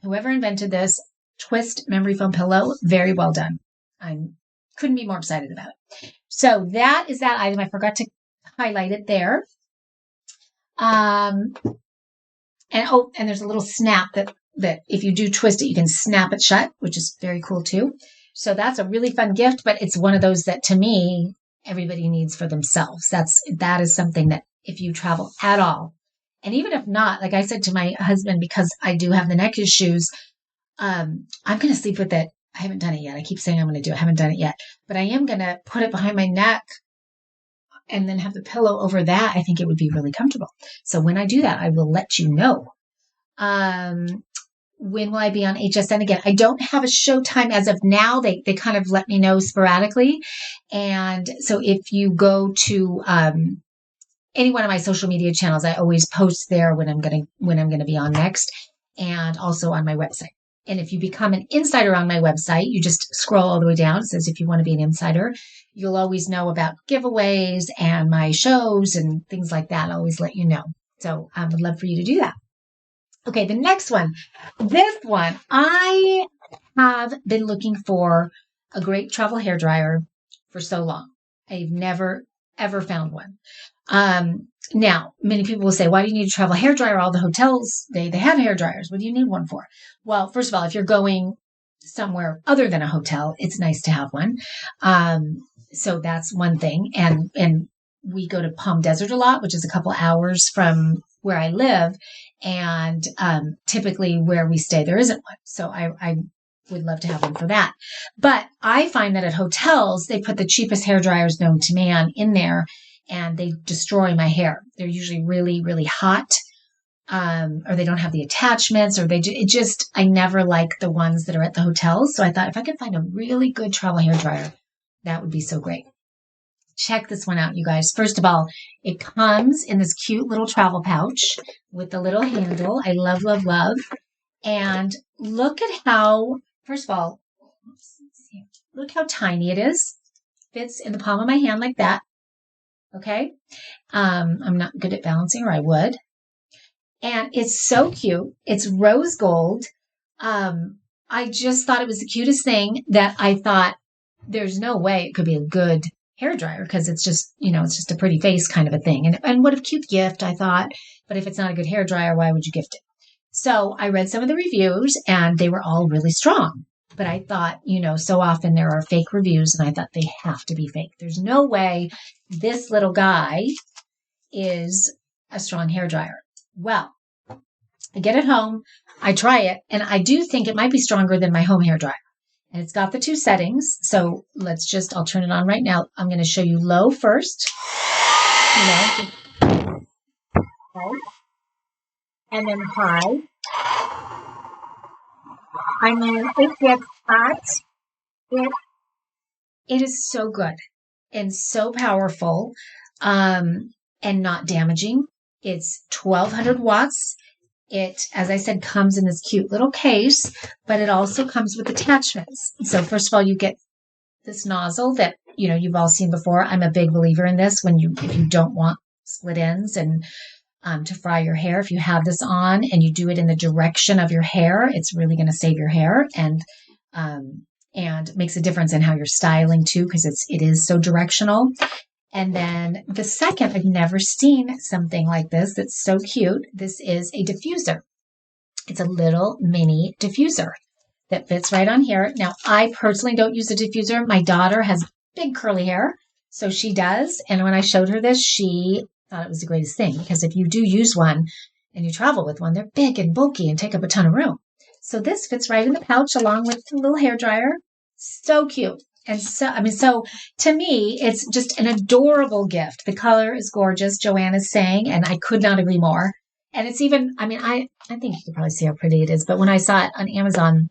whoever invented this twist memory foam pillow, very well done. I couldn't be more excited about it. So that is that item. I forgot to highlight it there. And there's a little snap that if you do twist it, you can snap it shut, which is very cool too. So that's a really fun gift, but it's one of those that to me, everybody needs for themselves. That is something that if you travel at all, and even if not, like I said to my husband, because I do have the neck issues, I'm going to sleep with it. I haven't done it yet. I keep saying I'm going to do it. I haven't done it yet, but I am going to put it behind my neck and then have the pillow over that. I think it would be really comfortable. So when I do that, I will let you know. When will I be on HSN again? I don't have a show time as of now. They kind of let me know sporadically. And so if you go to any one of my social media channels, I always post there when I'm gonna be on next, and also on my website. And if you become an insider on my website, you just scroll all the way down. It says if you want to be an insider, you'll always know about giveaways and my shows and things like that. I'll always let you know. So I would love for you to do that. Okay, the next one. This one, I have been looking for a great travel hairdryer for so long. I've never, ever found one. Now, many people will say, why do you need a travel hairdryer? All the hotels, they have hairdryers. What do you need one for? Well, first of all, if you're going somewhere other than a hotel, it's nice to have one. So that's one thing. And we go to Palm Desert a lot, which is a couple hours from where I live. And typically where we stay, there isn't one. So I would love to have one for that. But I find that at hotels, they put the cheapest hairdryers known to man in there and they destroy my hair. They're usually really, really hot. Or they don't have the attachments, or I never like the ones that are at the hotels. So I thought if I could find a really good travel hairdryer, that would be so great. Check this one out, you guys. First of all, it comes in this cute little travel pouch with the little handle. I love, love, love. And look at how, first of all, look how tiny it is. Fits in the palm of my hand like that. Okay. I'm not good at balancing, or I would. And it's so cute. It's rose gold. I just thought it was the cutest thing that I thought there's no way it could be a good hairdryer because it's just, it's just a pretty face kind of a thing. And what a cute gift, I thought. But if it's not a good hairdryer, why would you gift it? So I read some of the reviews and they were all really strong. But I thought, so often there are fake reviews and I thought they have to be fake. There's no way this little guy is a strong hairdryer. Well, I get it home, I try it, and I do think it might be stronger than my home hairdryer. And it's got the two settings. So I'll turn it on right now. I'm going to show you low first. And then high. I mean, it gets hot. It is so good and so powerful, and not damaging. It's 1200 watts. It, as I said, comes in this cute little case, but it also comes with attachments. So first of all, you get this nozzle that, you've all seen before. I'm a big believer in this if you don't want split ends and to fry your hair. If you have this on and you do it in the direction of your hair, it's really going to save your hair and makes a difference in how you're styling too, because it is so directional. And then the second, I've never seen something like this. That's so cute. This is a diffuser. It's a little mini diffuser that fits right on here. Now, I personally don't use a diffuser. My daughter has big curly hair, so she does. And when I showed her this, she thought it was the greatest thing, because if you do use one and you travel with one, they're big and bulky and take up a ton of room. So this fits right in the pouch along with the little hair dryer. So cute. And so to me, it's just an adorable gift. The color is gorgeous, Joanna's saying, and I could not agree more. And it's even, I think you can probably see how pretty it is, but when I saw it on Amazon,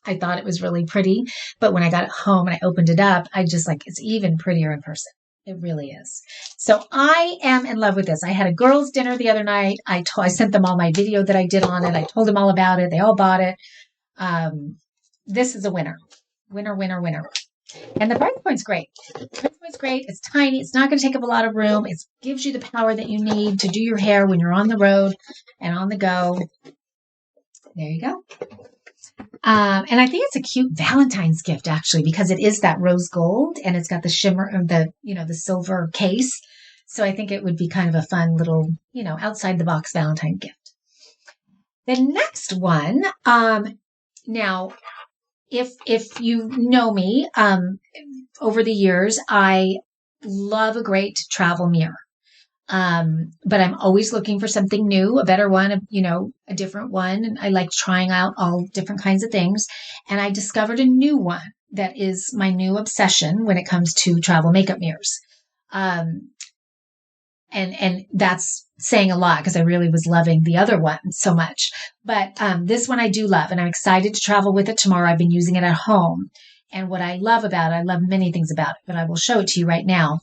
I thought it was really pretty. But when I got it home and I opened it up, I just it's even prettier in person. It really is. So I am in love with this. I had a girls' dinner the other night. I sent them all my video that I did on it. I told them all about it. They all bought it. This is a winner. Winner, winner, winner. And the price point's great. The price point's great. It's tiny. It's not going to take up a lot of room. It gives you the power that you need to do your hair when you're on the road and on the go. There you go. And I think it's a cute Valentine's gift, actually, because it is that rose gold and it's got the shimmer of the silver case. So I think it would be kind of a fun little, outside the box Valentine gift. The next one, now, if you know me, over the years, I love a great travel mirror. But I'm always looking for something new, a better one, a different one. And I like trying out all different kinds of things. And I discovered a new one that is my new obsession when it comes to travel makeup mirrors. And that's saying a lot because I really was loving the other one so much. But this one I do love, and I'm excited to travel with it tomorrow. I've been using it at home. And what I love many things about it, but I will show it to you right now.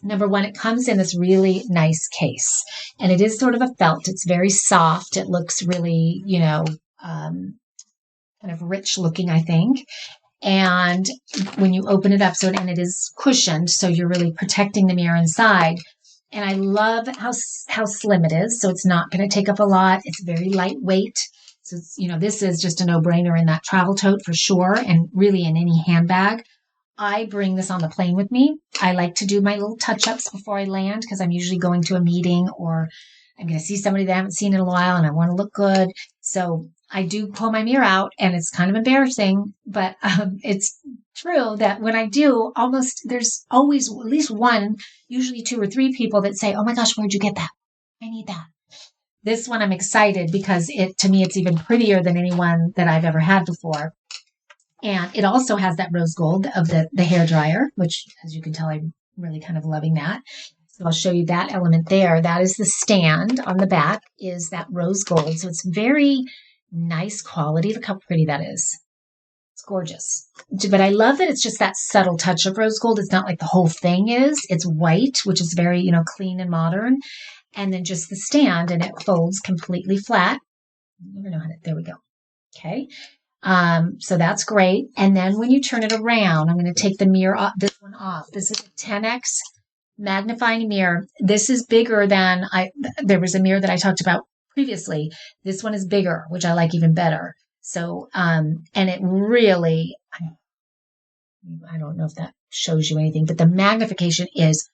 Number one, it comes in this really nice case, and it is sort of a felt. It's very soft. It looks really, kind of rich looking, I think. And when you open it up, and it is cushioned, so you're really protecting the mirror inside. And I love how slim it is. So it's not going to take up a lot. It's very lightweight. So it's, this is just a no-brainer in that travel tote for sure, and really in any handbag. I bring this on the plane with me. I like to do my little touch-ups before I land because I'm usually going to a meeting or I'm going to see somebody that I haven't seen in a while and I want to look good. So I do pull my mirror out, and it's kind of embarrassing, but it's true that when I do, there's always at least one, usually 2 or 3 people that say, "Oh my gosh, where'd you get that? I need that." This one I'm excited because to me, it's even prettier than any one that I've ever had before. And it also has that rose gold of the hair dryer, which, as you can tell, I'm really kind of loving that. So I'll show you that element there. That is the stand on the back, is that rose gold. So it's very nice quality. Look how pretty that is. It's gorgeous. But I love that it's just that subtle touch of rose gold. It's not like the whole thing is. It's white, which is very, clean and modern. And then just the stand, and it folds completely flat. I never know there we go. Okay. So that's great. And then when you turn it around, I'm going to take the mirror off, this one off. This is a 10x magnifying mirror. This is bigger than there was a mirror that I talked about previously. This one is bigger, which I like even better. So, and it really, I don't know if that shows you anything, but the magnification is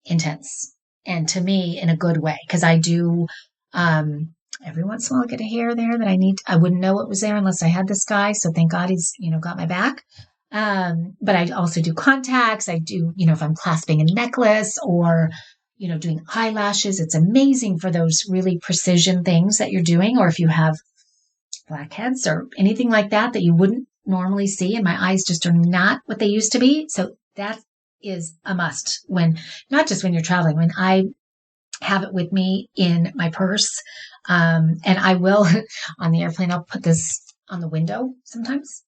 intense. And to me, in a good way, because I do, every once in a while I get a hair there that I wouldn't know it was there unless I had this guy. So thank God he's, got my back. But I also do contacts. I do, if I'm clasping a necklace or, doing eyelashes, it's amazing for those really precision things that you're doing. Or if you have blackheads or anything like that you wouldn't normally see. And my eyes just are not what they used to be. So that is a must not just when you're traveling, when I have it with me in my purse. And I will on the airplane, I'll put this on the window sometimes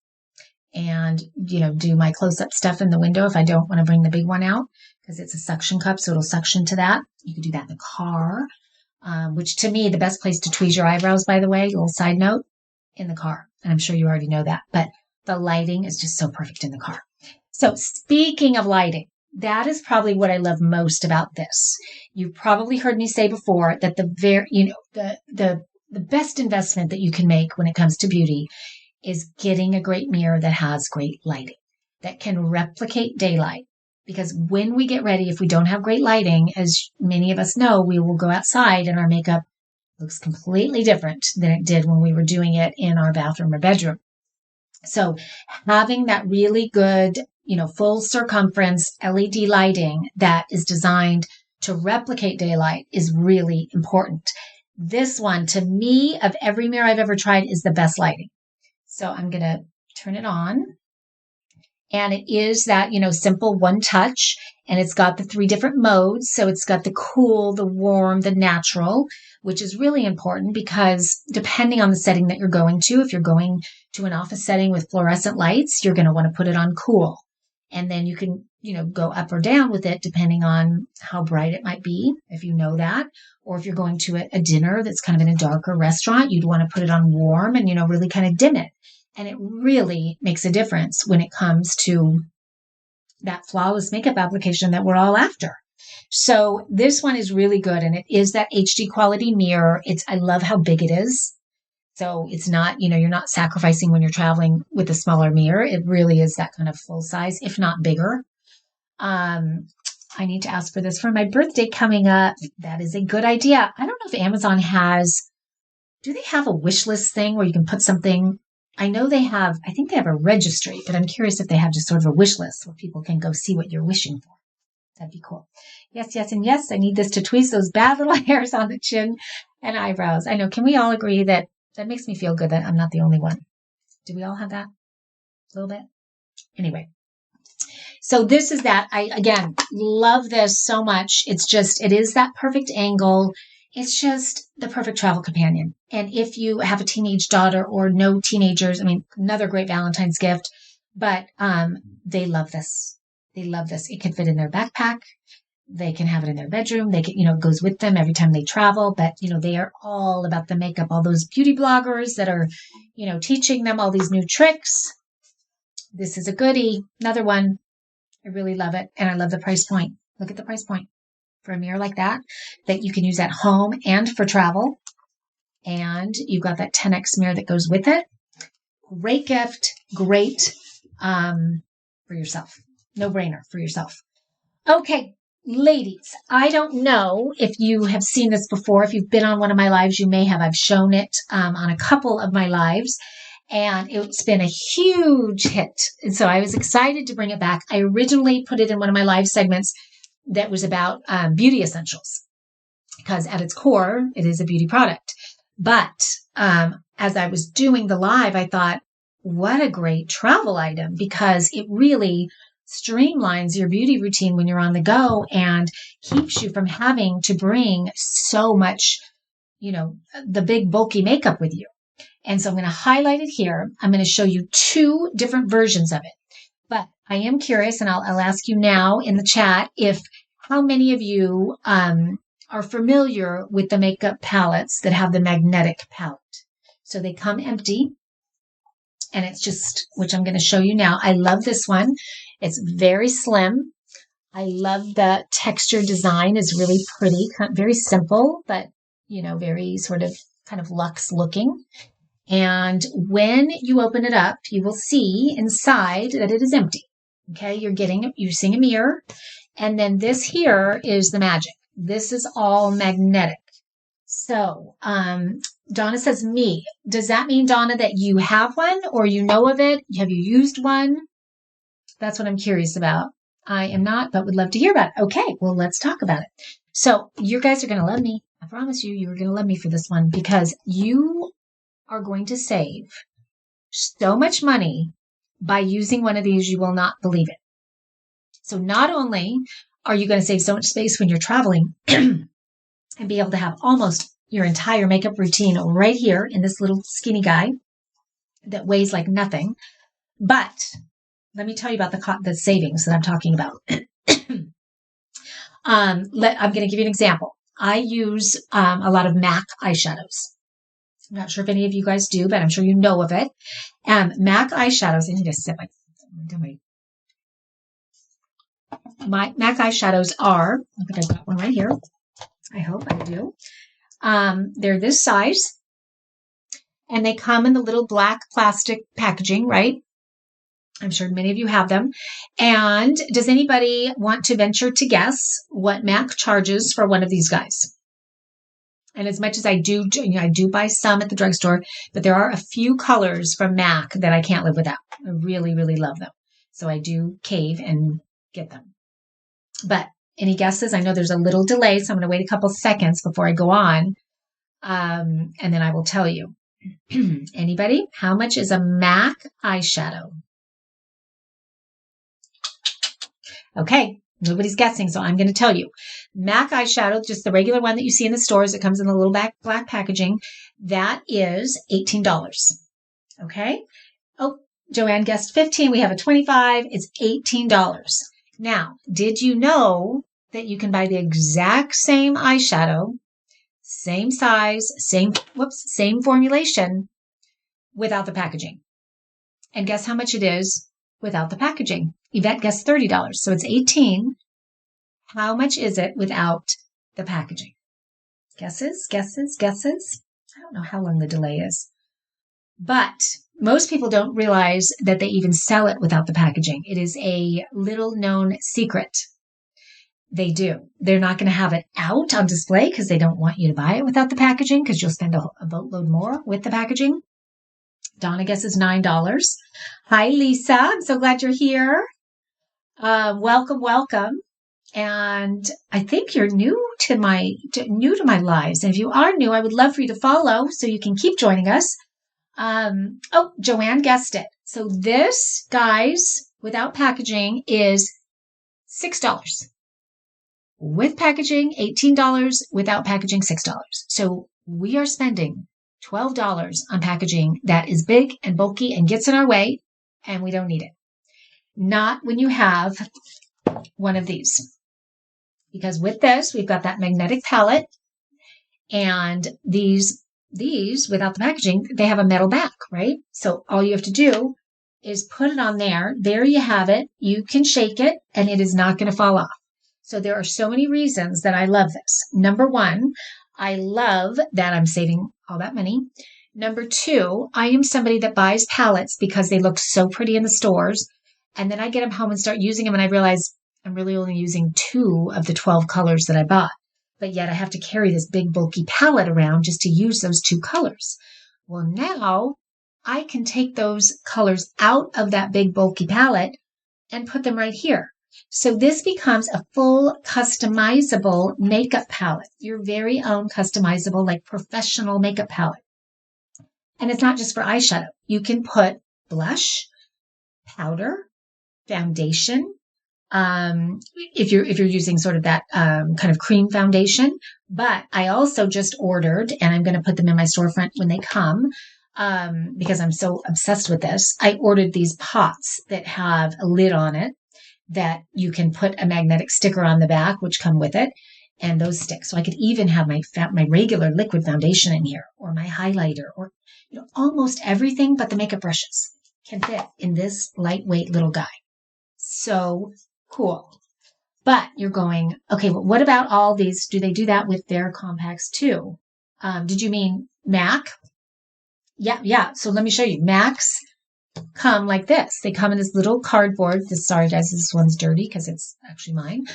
and, do my close-up stuff in the window if I don't want to bring the big one out because it's a suction cup. So it'll suction to that. You can do that in the car, which to me, the best place to tweeze your eyebrows, by the way, little side note, in the car. And I'm sure you already know that, but the lighting is just so perfect in the car. So speaking of lighting, that is probably what I love most about this. You've probably heard me say before that the best investment that you can make when it comes to beauty is getting a great mirror that has great lighting, that can replicate daylight. Because when we get ready, if we don't have great lighting, as many of us know, we will go outside and our makeup looks completely different than it did when we were doing it in our bathroom or bedroom. So having that really good, full circumference LED lighting that is designed to replicate daylight is really important. This one, to me, of every mirror I've ever tried, is the best lighting. So I'm going to turn it on. And it is that, simple one touch. And it's got the 3 different modes. So it's got the cool, the warm, the natural, which is really important because depending on the setting that you're going to, if you're going to an office setting with fluorescent lights, you're going to want to put it on cool. And then you can, go up or down with it depending on how bright it might be, if you know that. Or if you're going to a dinner that's kind of in a darker restaurant, you'd want to put it on warm and, really kind of dim it. And it really makes a difference when it comes to that flawless makeup application that we're all after. So this one is really good. And it is that HD quality mirror. I love how big it is. So it's not, you're not sacrificing when you're traveling with a smaller mirror. It really is that kind of full size, if not bigger. I need to ask for this for my birthday coming up. That is a good idea. I don't know if Amazon do they have a wish list thing where you can put something? I know I think they have a registry, but I'm curious if they have just sort of a wish list where people can go see what you're wishing for. That'd be cool. Yes, yes, and yes, I need this to tweeze those bad little hairs on the chin and eyebrows. I know. Can we all agree that makes me feel good that I'm not the only one? Do we all have that? A little bit? Anyway. So this is that. I, again, love this so much. It is that perfect angle. It's just the perfect travel companion. And if you have a teenage daughter or no teenagers, another great Valentine's gift, but they love this. They love this. It can fit in their backpack. They can have it in their bedroom. They can, it goes with them every time they travel, but they are all about the makeup. All those beauty bloggers that are, teaching them all these new tricks. This is a goodie. Another one. I really love it. And I love the price point. Look at the price point for a mirror like that you can use at home and for travel. And you've got that 10X mirror that goes with it. Great gift. Great for yourself. No brainer for yourself. Okay, ladies, I don't know if you have seen this before. If you've been on one of my lives, you may have. I've shown it on a couple of my lives. And it's been a huge hit. And so I was excited to bring it back. I originally put it in one of my live segments that was about beauty essentials, because at its core, it is a beauty product. But as I was doing the live, I thought, what a great travel item, because it really streamlines your beauty routine when you're on the go and keeps you from having to bring so much, the big bulky makeup with you. And so I'm going to highlight it here. I'm going to show you 2 different versions of it. But I am curious, and I'll ask you now in the chat how many of you are familiar with the makeup palettes that have the magnetic palette. So they come empty, and it's just, which I'm going to show you now. I love this one. It's very slim. I love the texture design. Is really pretty, very simple, but, very sort of kind of luxe looking. And when you open it up, you will see inside that it is empty. Okay, you're seeing a mirror. And then this here is the magic. This is all magnetic. So, Donna says, me. Does that mean, Donna, that you have one or you know of it? Have you used one? That's what I'm curious about. I am not, but would love to hear about it. Okay, well, let's talk about it. So you guys are going to love me. I promise you're going to love me for this one, because you are going to save so much money by using one of these, you will not believe it. So not only are you going to save so much space when you're traveling and be able to have almost your entire makeup routine right here in this little skinny guy that weighs like nothing, but let me tell you about the savings that I'm talking about. I'm going to give you an example. I use a lot of MAC eyeshadows. I'm not sure if any of you guys do, but I'm sure you know of it. MAC eyeshadows. I need to sip my MAC eyeshadows are, I think I've got one right here. I hope I do. They're this size, and they come in the little black plastic packaging, right? I'm sure many of you have them. And does anybody want to venture to guess what MAC charges for one of these guys? And as much as I do buy some at the drugstore, but there are a few colors from MAC that I can't live without. I really, really love them. So I do cave and get them. But any guesses? I know there's a little delay, so I'm going to wait a couple seconds before I go on. And then I will tell you. Anybody? How much is a MAC eyeshadow? Okay, nobody's guessing, so I'm going to tell you. MAC eyeshadow, just the regular one that you see in the stores, it comes in the little black packaging, that is $18. Okay? Oh, Joanne guessed 15. We have a 25. It's $18. Now, did you know that you can buy the exact same eyeshadow, same size, same formulation without the packaging? And guess how much it is without the packaging? Yvette guessed $30. So it's $18. How much is it without the packaging? Guesses? I don't know how long the delay is. But most people don't realize that they even sell it without the packaging. It is a little known secret. They do. They're not going to have it out on display because they don't want you to buy it without the packaging because you'll spend a boatload more with the packaging. Donna guesses $9. Hi, Lisa. I'm so glad you're here. Welcome. And I think you're new to my lives. And if you are new, I would love for you to follow so you can keep joining us. Joanne guessed it. So this, guys, without packaging is $6. With packaging, $18. Without packaging, $6. So we are spending $12 on packaging that is big and bulky and gets in our way, and we don't need it. Not when you have one of these. Because with this, we've got that magnetic palette, and these without the packaging, they have a metal back, right? So all you have to do is put it on there. There you have it. You can shake it, and it is not going to fall off. So there are so many reasons that I love this. Number one, I love that I'm saving all that money. Number two, I am somebody that buys palettes because they look so pretty in the stores. And then I get them home and start using them, and I realize I'm really only using 2 of the 12 colors that I bought. But yet I have to carry this big bulky palette around just to use those 2 colors. Well, now I can take those colors out of that big bulky palette and put them right here. So this becomes a full customizable makeup palette, your very own customizable, like professional makeup palette. And it's not just for eyeshadow. You can put blush, powder, foundation, if you're using sort of that kind of cream foundation. But I also just ordered, and I'm going to put them in my storefront when they come, because I'm so obsessed with this. I ordered these pots that have a lid on it that you can put a magnetic sticker on the back, which come with it, and those stick. So I could even have my regular liquid foundation in here, or my highlighter, or almost everything but the makeup brushes can fit in this lightweight little guy. So cool. But you're going, okay, well, what about all these? Do they do that with their compacts too? Did you mean MAC? Yeah. So let me show you. MACs come like this. They come in this little cardboard. Sorry, guys, this one's dirty because it's actually mine.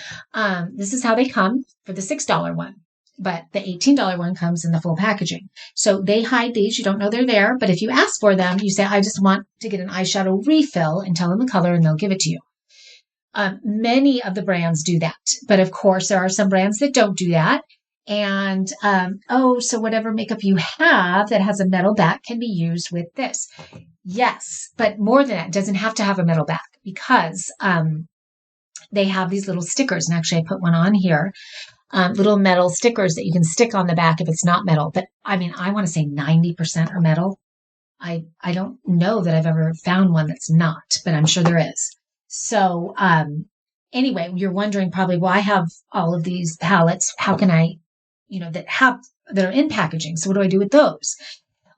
This is how they come for the $6 one. But the $18 one comes in the full packaging. So they hide these. You don't know they're there. But if you ask for them, you say, I just want to get an eyeshadow refill, and tell them the color, and they'll give it to you. Many of the brands do that. But of course, there are some brands that don't do that. And, so whatever makeup you have that has a metal back can be used with this. Yes, but more than that, it doesn't have to have a metal back, because they have these little stickers. And actually, I put one on here. Little metal stickers that you can stick on the back if it's not metal. But I mean, I want to say 90% are metal. I don't know that I've ever found one that's not, but I'm sure there is. So anyway, you're wondering probably, well, I have all of these palettes. How can I, that are in packaging? So what do I do with those?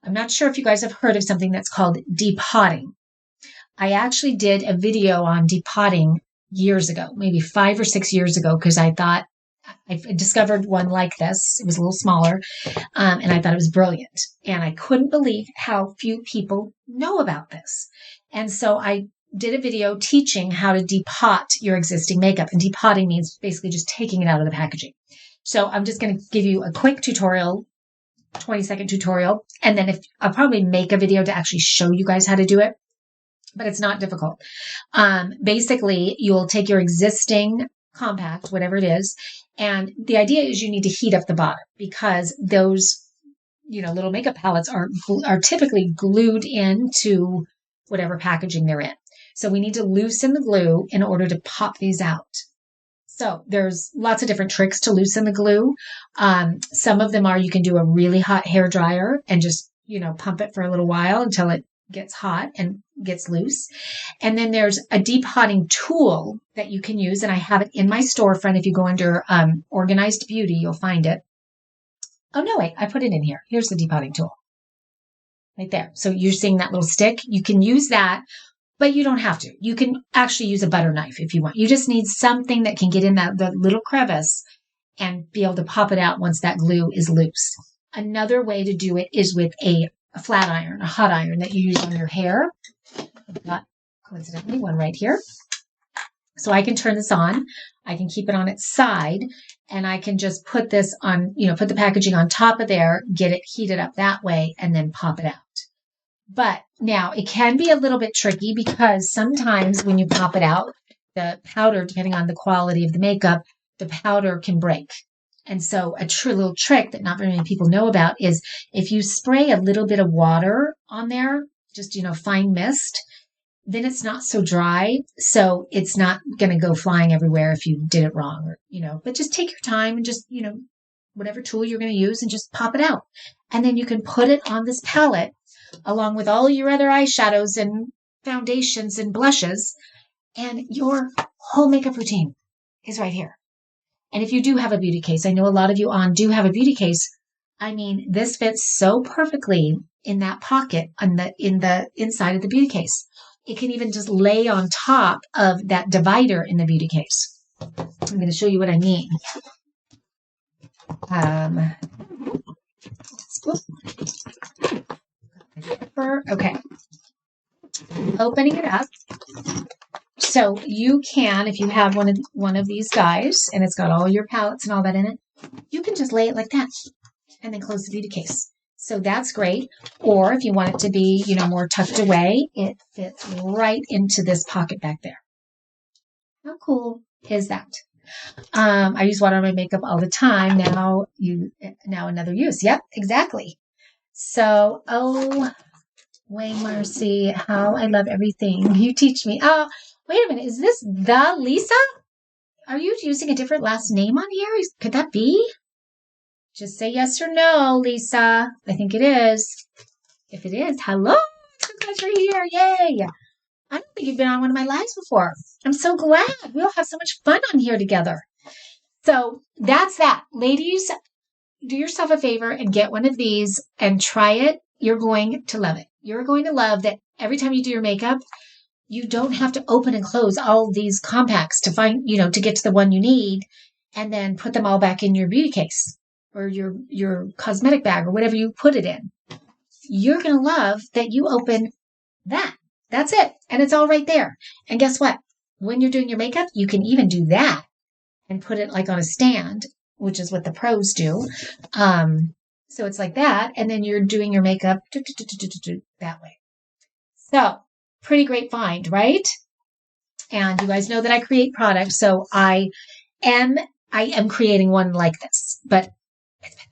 I'm not sure if you guys have heard of something that's called depotting. I actually did a video on depotting years ago, maybe 5 or 6 years ago, because I thought I discovered one like this. It was a little smaller, and I thought it was brilliant. And I couldn't believe how few people know about this. And so I did a video teaching how to depot your existing makeup. And depotting means basically just taking it out of the packaging. So I'm just going to give you a quick tutorial, 20-second tutorial. And then I'll probably make a video to actually show you guys how to do it, but it's not difficult. Basically, you'll take your existing compact, whatever it is, and the idea is you need to heat up the bottom because those, little makeup palettes are typically glued into whatever packaging they're in. So we need to loosen the glue in order to pop these out. So there's lots of different tricks to loosen the glue. Some of them are you can do a really hot hair dryer and just, pump it for a little while until it gets hot and gets loose. And then there's a depotting tool that you can use. And I have it in my storefront. If you go under Organized Beauty, you'll find it. Oh, no, wait, I put it in here. Here's the depotting tool right there. So you're seeing that little stick. You can use that, but you don't have to. You can actually use a butter knife if you want. You just need something that can get in the little crevice and be able to pop it out once that glue is loose. Another way to do it is with a flat iron, a hot iron that you use on your hair. I've got, coincidentally, one right here. So I can turn this on. I can keep it on its side, and I can just put this on, put the packaging on top of there, get it heated up that way, and then pop it out. But now it can be a little bit tricky because sometimes when you pop it out, the powder, depending on the quality of the makeup, the powder can break. And so a true little trick that not very many people know about is if you spray a little bit of water on there, just, fine mist, then it's not so dry. So it's not going to go flying everywhere if you did it wrong, or, but just take your time and just, whatever tool you're going to use and just pop it out. And then you can put it on this palette along with all your other eyeshadows and foundations and blushes. And your whole makeup routine is right here. And if you do have a beauty case, I know a lot of you do have a beauty case. I mean, this fits so perfectly in that pocket in the inside of the beauty case. It can even just lay on top of that divider in the beauty case. I'm going to show you what I mean. Okay. Opening it up. So you can, if you have one of these guys and it's got all your palettes and all that in it, you can just lay it like that and then close the beauty case. So that's great. Or if you want it to be, more tucked away, it fits right into this pocket back there. How cool is that? I use water on my makeup all the time. Now another use. Yep, exactly. So, Marcy, how I love everything you teach me. Oh, wait a minute. Is this the Lisa? Are you using a different last name on here? Could that be? Just say yes or no, Lisa. I think it is. If it is, hello. So glad you're here. Yay. I don't think you've been on one of my lives before. I'm so glad. We'll have so much fun on here together. So that's that. Ladies, do yourself a favor and get one of these and try it. You're going to love it. You're going to love that every time you do your makeup, you don't have to open and close all these compacts to find, to get to the one you need and then put them all back in your beauty case or your cosmetic bag or whatever you put it in. You're going to love that you open that. That's it. And it's all right there. And guess what? When you're doing your makeup, you can even do that and put it like on a stand, which is what the pros do. So it's like that. And then you're doing your makeup that way. So pretty great find, right? And you guys know that I create products. So I am creating one like this, but it's better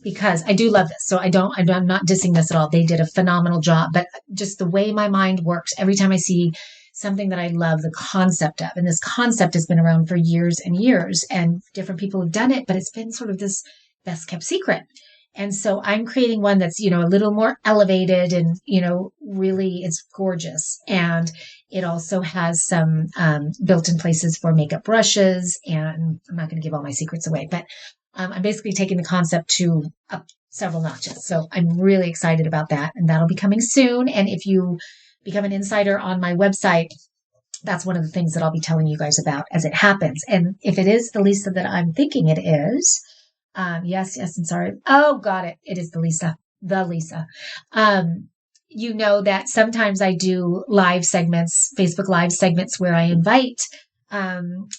because I do love this. So I'm not dissing this at all. They did a phenomenal job, but just the way my mind works, every time I see something that I love the concept of, and this concept has been around for years and years and different people have done it, but it's been sort of this best kept secret. And so I'm creating one that's, a little more elevated and, really it's gorgeous. And it also has some built-in places for makeup brushes. And I'm not going to give all my secrets away, but I'm basically taking the concept to up several notches. So I'm really excited about that. And that'll be coming soon. And if you become an insider on my website, that's one of the things that I'll be telling you guys about as it happens. And if it is the Lisa that I'm thinking it is, yes, I'm sorry. Oh, got it. It is the Lisa. you know that sometimes I do live segments, Facebook live segments, where I invite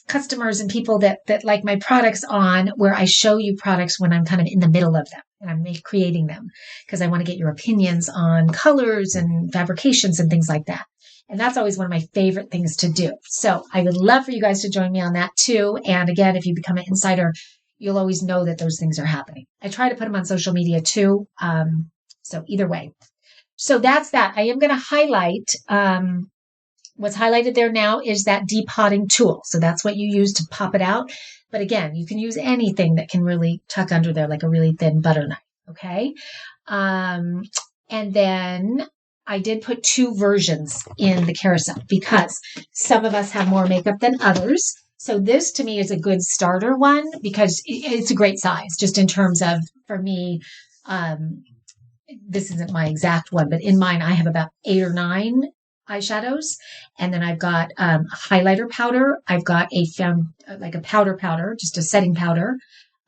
customers and people that like my products on, where I show you products when I'm kind of in the middle of them and I'm creating them, because I want to get your opinions on colors and fabrications and things like that. And that's always one of my favorite things to do. So I would love for you guys to join me on that too. And again, if you become an insider, you'll always know that those things are happening. I try to put them on social media too. So either way. So that's that. I am going to highlight, what's highlighted there now is that depotting tool. So that's what you use to pop it out. But again, you can use anything that can really tuck under there, like a really thin butter knife. Okay. And then I did put 2 versions in the carousel because some of us have more makeup than others. So this to me is a good starter one because it's a great size, just in terms of, for me, this isn't my exact one, but in mine, I have about 8 or 9 eyeshadows. And then I've got highlighter powder. I've got like a powder, just a setting powder.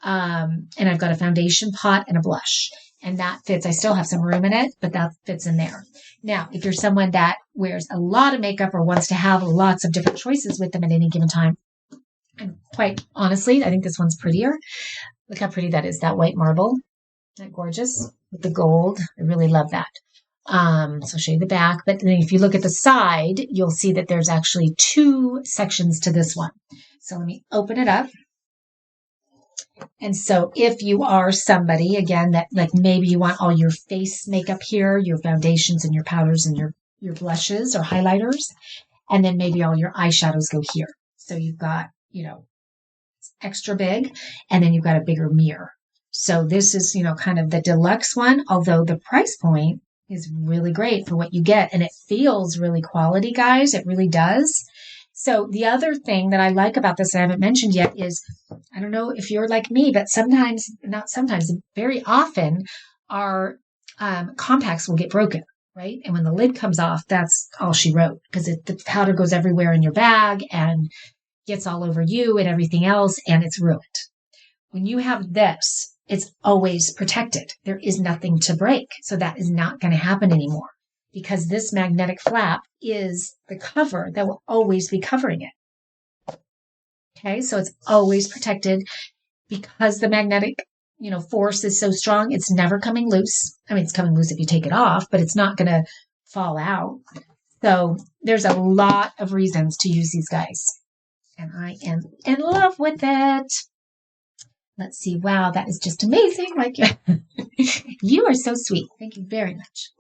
And I've got a foundation pot and a blush. And that fits. I still have some room in it, but that fits in there. Now, if you're someone that wears a lot of makeup or wants to have lots of different choices with them at any given time, and quite honestly, I think this one's prettier. Look how pretty that is, that white marble. Isn't that gorgeous? With the gold. I really love that. So I'll show you the back. But then if you look at the side, you'll see that there's actually 2 sections to this one. So let me open it up. And so if you are somebody, again, that like maybe you want all your face makeup here, your foundations and your powders and your blushes or highlighters, and then maybe all your eyeshadows go here. So you've got, extra big, and then you've got a bigger mirror. So this is, kind of the deluxe one, although the price point is really great for what you get. And it feels really quality, guys. It really does. So the other thing that I like about this that I haven't mentioned yet is, I don't know if you're like me, but very often our compacts will get broken, right? And when the lid comes off, that's all she wrote, because the powder goes everywhere in your bag and gets all over you and everything else, and it's ruined. When you have this, it's always protected. There is nothing to break. So that is not going to happen anymore, because this magnetic flap is the cover that will always be covering it. Okay, so it's always protected because the magnetic, force is so strong. It's never coming loose. I mean, it's coming loose if you take it off, but it's not going to fall out. So there's a lot of reasons to use these guys. And I am in love with it. Let's see. Wow, that is just amazing. Like, you are so sweet. Thank you very much.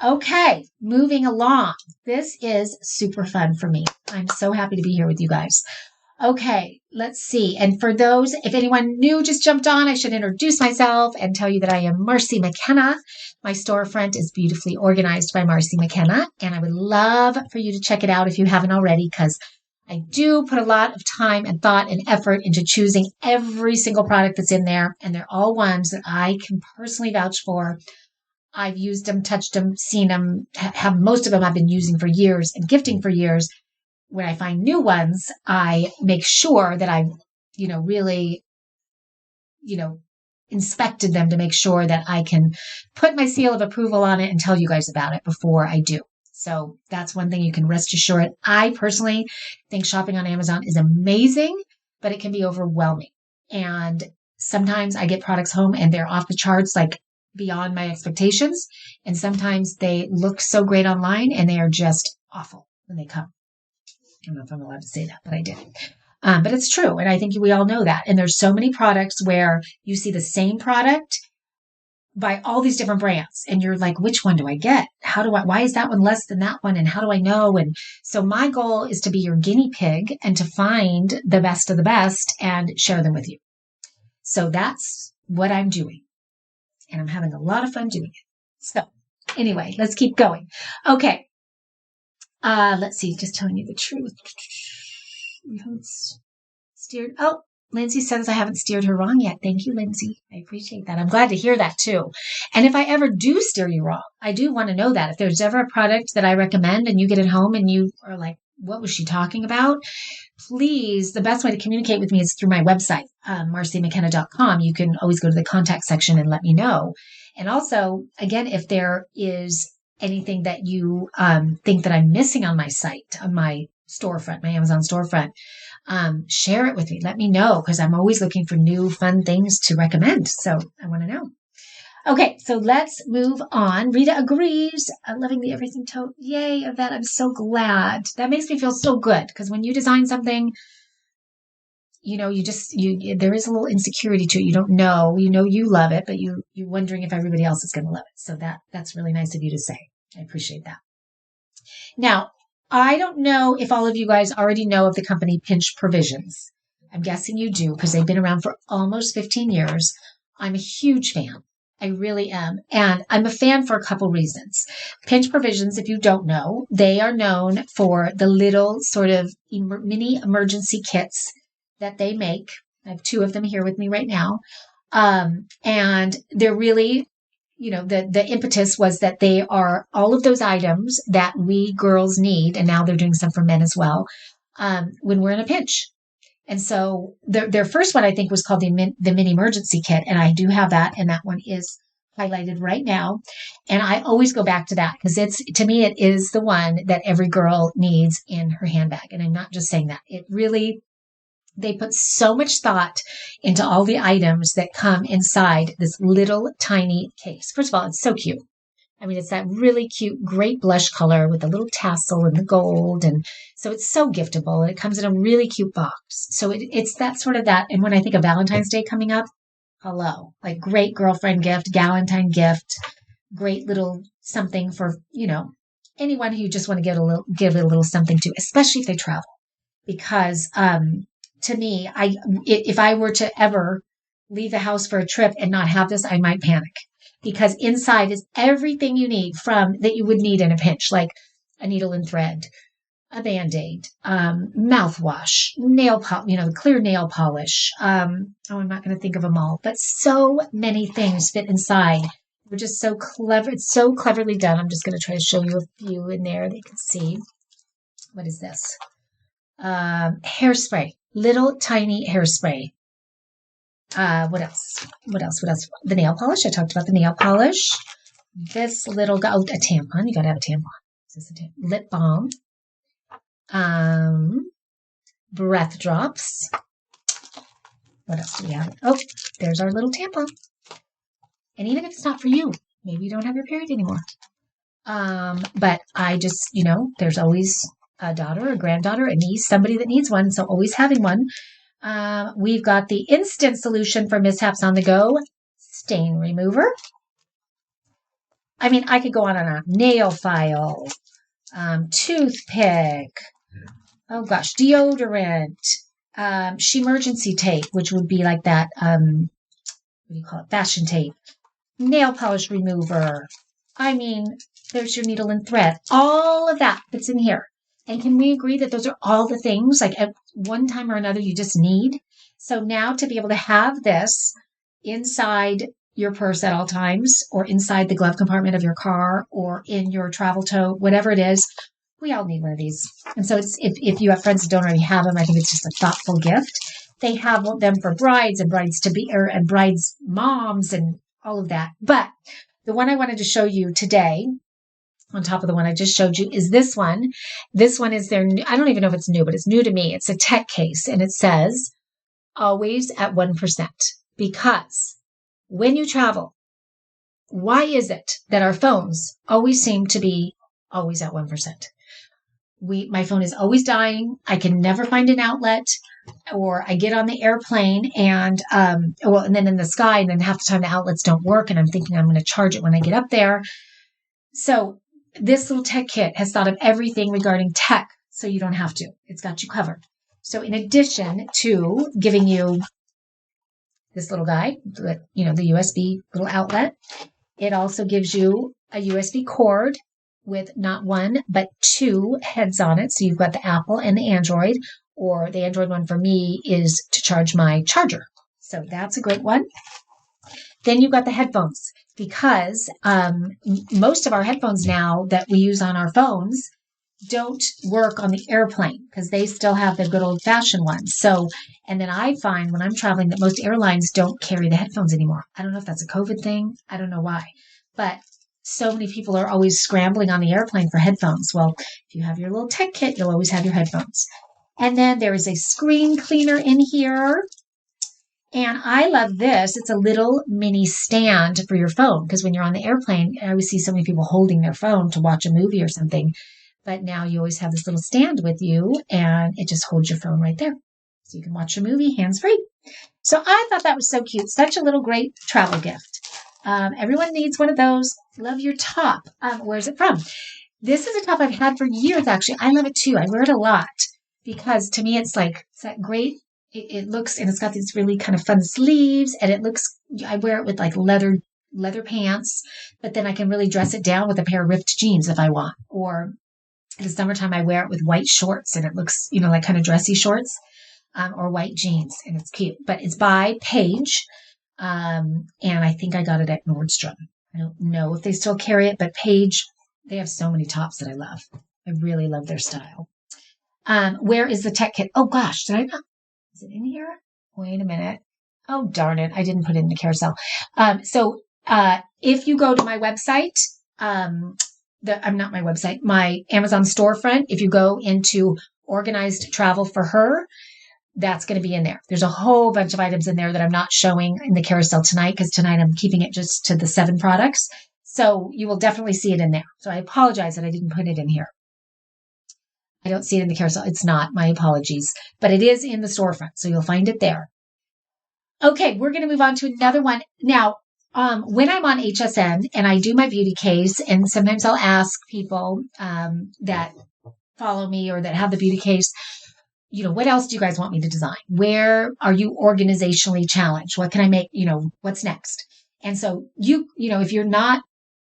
Okay, moving along. This is super fun for me. I'm so happy to be here with you guys. Okay, let's see. And for those, if anyone new just jumped on, I should introduce myself and tell you that I am MARCY McKenna. My storefront is beautifully organized by MARCY McKenna, and I would love for you to check it out if you haven't already, because I do put a lot of time and thought and effort into choosing every single product that's in there, and they're all ones that I can personally vouch for. I've used them, touched them, seen them, have most of them I've been using for years and gifting for years. When I find new ones, I make sure that I've, really, inspected them to make sure that I can put my seal of approval on it and tell you guys about it before I do. So that's one thing you can rest assured. I personally think shopping on Amazon is amazing, but it can be overwhelming. And sometimes I get products home and they're off the charts, like beyond my expectations. And sometimes they look so great online and they are just awful when they come. I don't know if I'm allowed to say that, but I did. But it's true. And I think we all know that. And there's so many products where you see the same product by all these different brands. And you're like, which one do I get? Why is that one less than that one? And how do I know? And so my goal is to be your guinea pig and to find the best of the best and share them with you. So that's what I'm doing. And I'm having a lot of fun doing it. So anyway, let's keep going. Okay. Let's see, just telling you the truth. You haven't steered. Oh, Lindsay says I haven't steered her wrong yet. Thank you, Lindsay. I appreciate that. I'm glad to hear that too. And if I ever do steer you wrong, I do want to know that. If there's ever a product that I recommend and you get it home and you are like, what was she talking about? Please, the best way to communicate with me is through my website, marcymckenna.com. You can always go to the contact section and let me know. And also, again, if there is anything that you think that I'm missing on my site, on my storefront, my Amazon storefront, share it with me. Let me know, because I'm always looking for new fun things to recommend. So I want to know. Okay, so let's move on. Rita agrees. I'm loving the everything tote. Yay, Yvette, I'm so glad. That makes me feel so good, because when you design something, you know, there is a little insecurity to it. You don't know, you love it, but you're wondering if everybody else is going to love it. So that's really nice of you to say. I appreciate that. Now, I don't know if all of you guys already know of the company Pinch Provisions. I'm guessing you do, because they've been around for almost 15 years. I'm a huge fan. I really am. And I'm a fan for a couple reasons. Pinch Provisions, if you don't know, they are known for the little sort of mini emergency kits that they make. I have 2 of them here with me right now. And they're really, the impetus was that they are all of those items that we girls need. And now they're doing some for men as well, when we're in a pinch. And so their first one, I think, was called the mini emergency kit. And I do have that. And that one is highlighted right now. And I always go back to that, because to me, it is the one that every girl needs in her handbag. And I'm not just saying that. They put so much thought into all the items that come inside this little tiny case. First of all, it's so cute. I mean, it's that really cute, great blush color with the little tassel and the gold. And so it's so giftable. And it comes in a really cute box. So it's that sort of that. And when I think of Valentine's Day coming up, hello, like great girlfriend gift, Galentine gift, great little something for, anyone who you just want to give a little something to, especially if they travel. Because, to me, if I were to ever leave the house for a trip and not have this, I might panic, because inside is everything you need that you would need in a pinch, like a needle and thread, a Band-Aid, mouthwash, nail polish, the clear nail polish. I'm not going to think of them all, but so many things fit inside. They're just so clever. It's so cleverly done. I'm just going to try to show you a few in there that you can see. What is this? Hairspray. Little tiny hairspray. What else? The nail polish. I talked about the nail polish. This little a tampon. You gotta have a tampon. Is this a tampon? Lip balm. Breath drops. What else do we have? Oh, there's our little tampon. And even if it's not for you, maybe you don't have your period anymore. But I just, there's always a daughter, a granddaughter, a niece, somebody that needs one. So always having one. We've got the instant solution for mishaps on the go, stain remover. I mean, I could go on and on. Nail file, toothpick. Oh gosh, deodorant, Shemergency tape, which would be like that. What do you call it? Fashion tape. Nail polish remover. I mean, there's your needle and thread. All of that fits in here. And can we agree that those are all the things, like at one time or another, you just need? So now to be able to have this inside your purse at all times, or inside the glove compartment of your car, or in your travel tote, whatever it is, we all need one of these. And so if you have friends that don't already have them, I think it's just a thoughtful gift. They have them for brides and brides-to-be, and brides' moms and all of that. But the one I wanted to show you today, on top of the one I just showed you, is this one. This one is their, I don't even know if it's new, but it's new to me. It's a tech case, and it says, always at 1%. Because when you travel, why is it that our phones always seem to be always at 1%? My phone is always dying. I can never find an outlet, or I get on the airplane and then in the sky, and then half the time the outlets don't work, and I'm thinking I'm going to charge it when I get up there. So this little tech kit has thought of everything regarding tech, so you don't have to. It's got you covered. So in addition to giving you this little guy, the USB little outlet, it also gives you a USB cord with not one, but 2 heads on it. So you've got the Apple and the Android, or the Android one for me is to charge my charger. So that's a great one. Then you've got the headphones, because most of our headphones now that we use on our phones don't work on the airplane, because they still have the good old-fashioned ones. So, and then I find when I'm traveling that most airlines don't carry the headphones anymore. I don't know if that's a COVID thing. I don't know why. But so many people are always scrambling on the airplane for headphones. Well, if you have your little tech kit, you'll always have your headphones. And then there is a screen cleaner in here. And I love this. It's a little mini stand for your phone, because when you're on the airplane, I always see so many people holding their phone to watch a movie or something. But now you always have this little stand with you, and it just holds your phone right there. So you can watch your movie hands-free. So I thought that was so cute. Such a little great travel gift. Everyone needs one of those. Love your top. Where's it from? This is a top I've had for years, actually. I love it too. I wear it a lot because to me, it's that great. It looks, and it's got these really kind of fun sleeves, and it looks, I wear it with like leather pants, but then I can really dress it down with a pair of ripped jeans if I want. Or in the summertime, I wear it with white shorts, and it looks, like kind of dressy shorts, or white jeans, and it's cute. But it's by Paige, and I think I got it at Nordstrom. I don't know if they still carry it, but Paige, they have so many tops that I love. I really love their style. Where is the tech kit? Oh gosh, did I not? Is it in here? Wait a minute. Oh, darn it. I didn't put it in the carousel. So if you go to my website, my Amazon storefront, if you go into organized travel for her, that's going to be in there. There's a whole bunch of items in there that I'm not showing in the carousel tonight, because tonight I'm keeping it just to the 7 products. So you will definitely see it in there. So I apologize that I didn't put it in here. I don't see it in the carousel. It's not. My apologies. But it is in the storefront, so you'll find it there. Okay, we're going to move on to another one. Now, when I'm on HSN and I do my beauty case, and sometimes I'll ask people that follow me or that have the beauty case, what else do you guys want me to design? Where are you organizationally challenged? What can I make? What's next? And so if you're not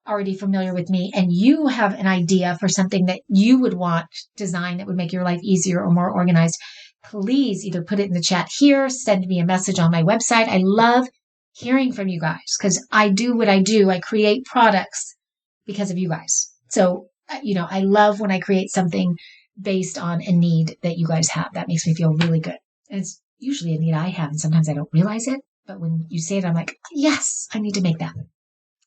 already familiar with me and you have an idea for something that you would want design that would make your life easier or more organized, please either put it in the chat here, send me a message on my website. I love hearing from you guys, because I do what I do. I create products because of you guys. So, I love when I create something based on a need that you guys have. That makes me feel really good. And it's usually a need I have, and sometimes I don't realize it. But when you say it, I'm like, yes, I need to make that.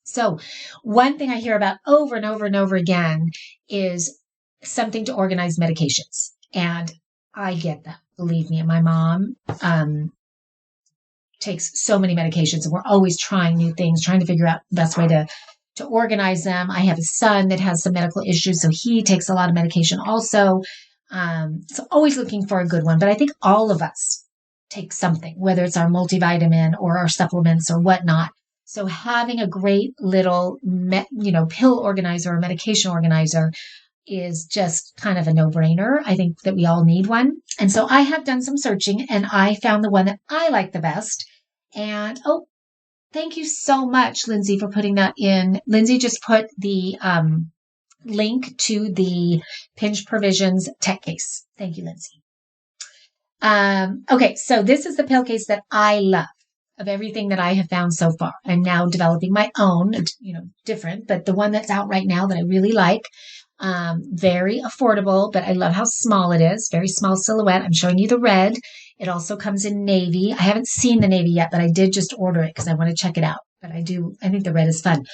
So one thing I hear about over and over and over again is something to organize medications. And I get that. Believe me, my mom takes so many medications, and we're always trying new things, trying to figure out the best way to organize them. I have a son that has some medical issues, so he takes a lot of medication also. So always looking for a good one. But I think all of us take something, whether it's our multivitamin or our supplements or whatnot. So having a great little, pill organizer or medication organizer is just kind of a no-brainer. I think that we all need one. And so I have done some searching, and I found the one that I like the best. And, thank you so much, Lindsay, for putting that in. Lindsay just put the link to the Pinch Provisions tech case. Thank you, Lindsay. Okay, so this is the pill case that I love. Of everything that I have found so far. I'm now developing my own, different, but the one that's out right now that I really like, very affordable, but I love how small it is. Very small silhouette. I'm showing you the red. It also comes in navy. I haven't seen the navy yet, but I did just order it because I want to check it out. But I think the red is fun.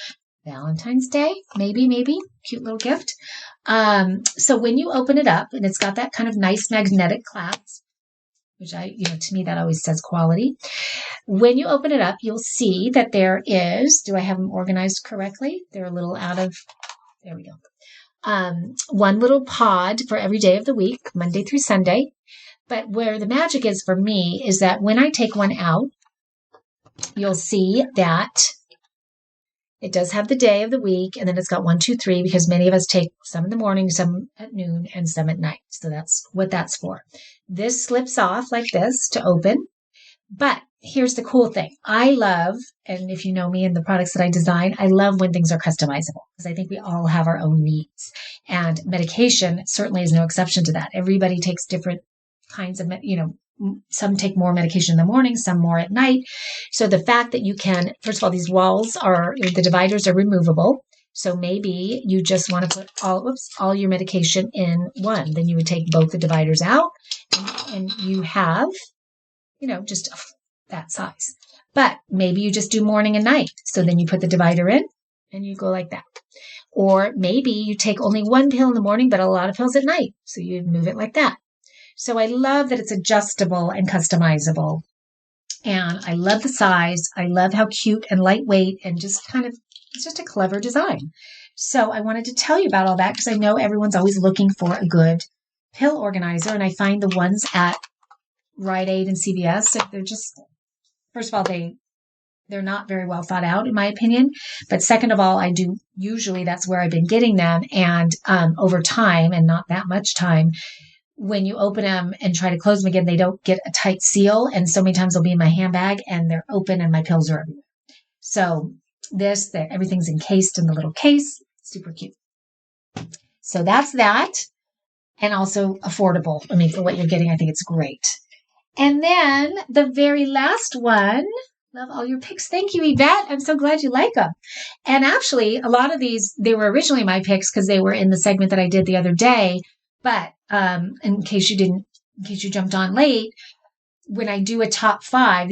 Valentine's Day, maybe, cute little gift. So when you open it up, and it's got that kind of nice magnetic clasp, which to me, that always says quality. When you open it up, you'll see that there is, do I have them organized correctly? They're a little out of, there we go. One little pod for every day of the week, Monday through Sunday. But where the magic is for me is that when I take one out, you'll see that it does have the day of the week, and then it's got 1, 2, 3, because many of us take some in the morning, some at noon, and some at night. So that's what that's for. This slips off like this to open. But here's the cool thing. I love, and if you know me and the products that I design, I love when things are customizable, because I think we all have our own needs. And medication certainly is no exception to that. Everybody takes different kinds of, some take more medication in the morning, some more at night. So the fact that you can, first of all, these walls the dividers are removable. So maybe you just want to put all your medication in one. Then you would take both the dividers out, and you have, just that size. But maybe you just do morning and night. So then you put the divider in, and you go like that. Or maybe you take only one pill in the morning, but a lot of pills at night. So you move it like that. So I love that it's adjustable and customizable. And I love the size. I love how cute and lightweight and just kind of, it's just a clever design. So I wanted to tell you about all that because I know everyone's always looking for a good pill organizer. And I find the ones at Rite Aid and CVS, they're just, first of all, they're not very well thought out in my opinion. But second of all, usually that's where I've been getting them. And over time, and not that much time, when you open them and try to close them again, they don't get a tight seal. And so many times they'll be in my handbag and they're open and my pills are everywhere. So everything's encased in the little case. Super cute. So that's that. And also affordable. I mean, for what you're getting, I think it's great. And then the very last one, love all your picks. Thank you, Yvette. I'm so glad you like them. And actually, a lot of these, they were originally my picks because they were in the segment that I did the other day. But in case you jumped on late, when I do a top 5,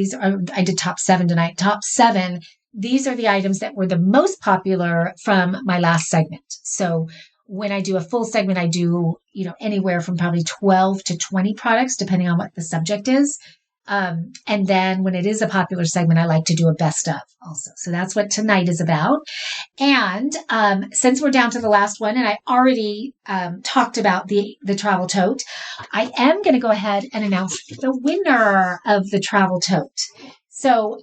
I did top 7 tonight. Top 7, these are the items that were the most popular from my last segment. So when I do a full segment, I do, anywhere from probably 12 to 20 products, depending on what the subject is. And then when it is a popular segment, I like to do a best of also. So that's what tonight is about. And since we're down to the last one, and I already talked about the travel tote, I am going to go ahead and announce the winner of the travel tote. So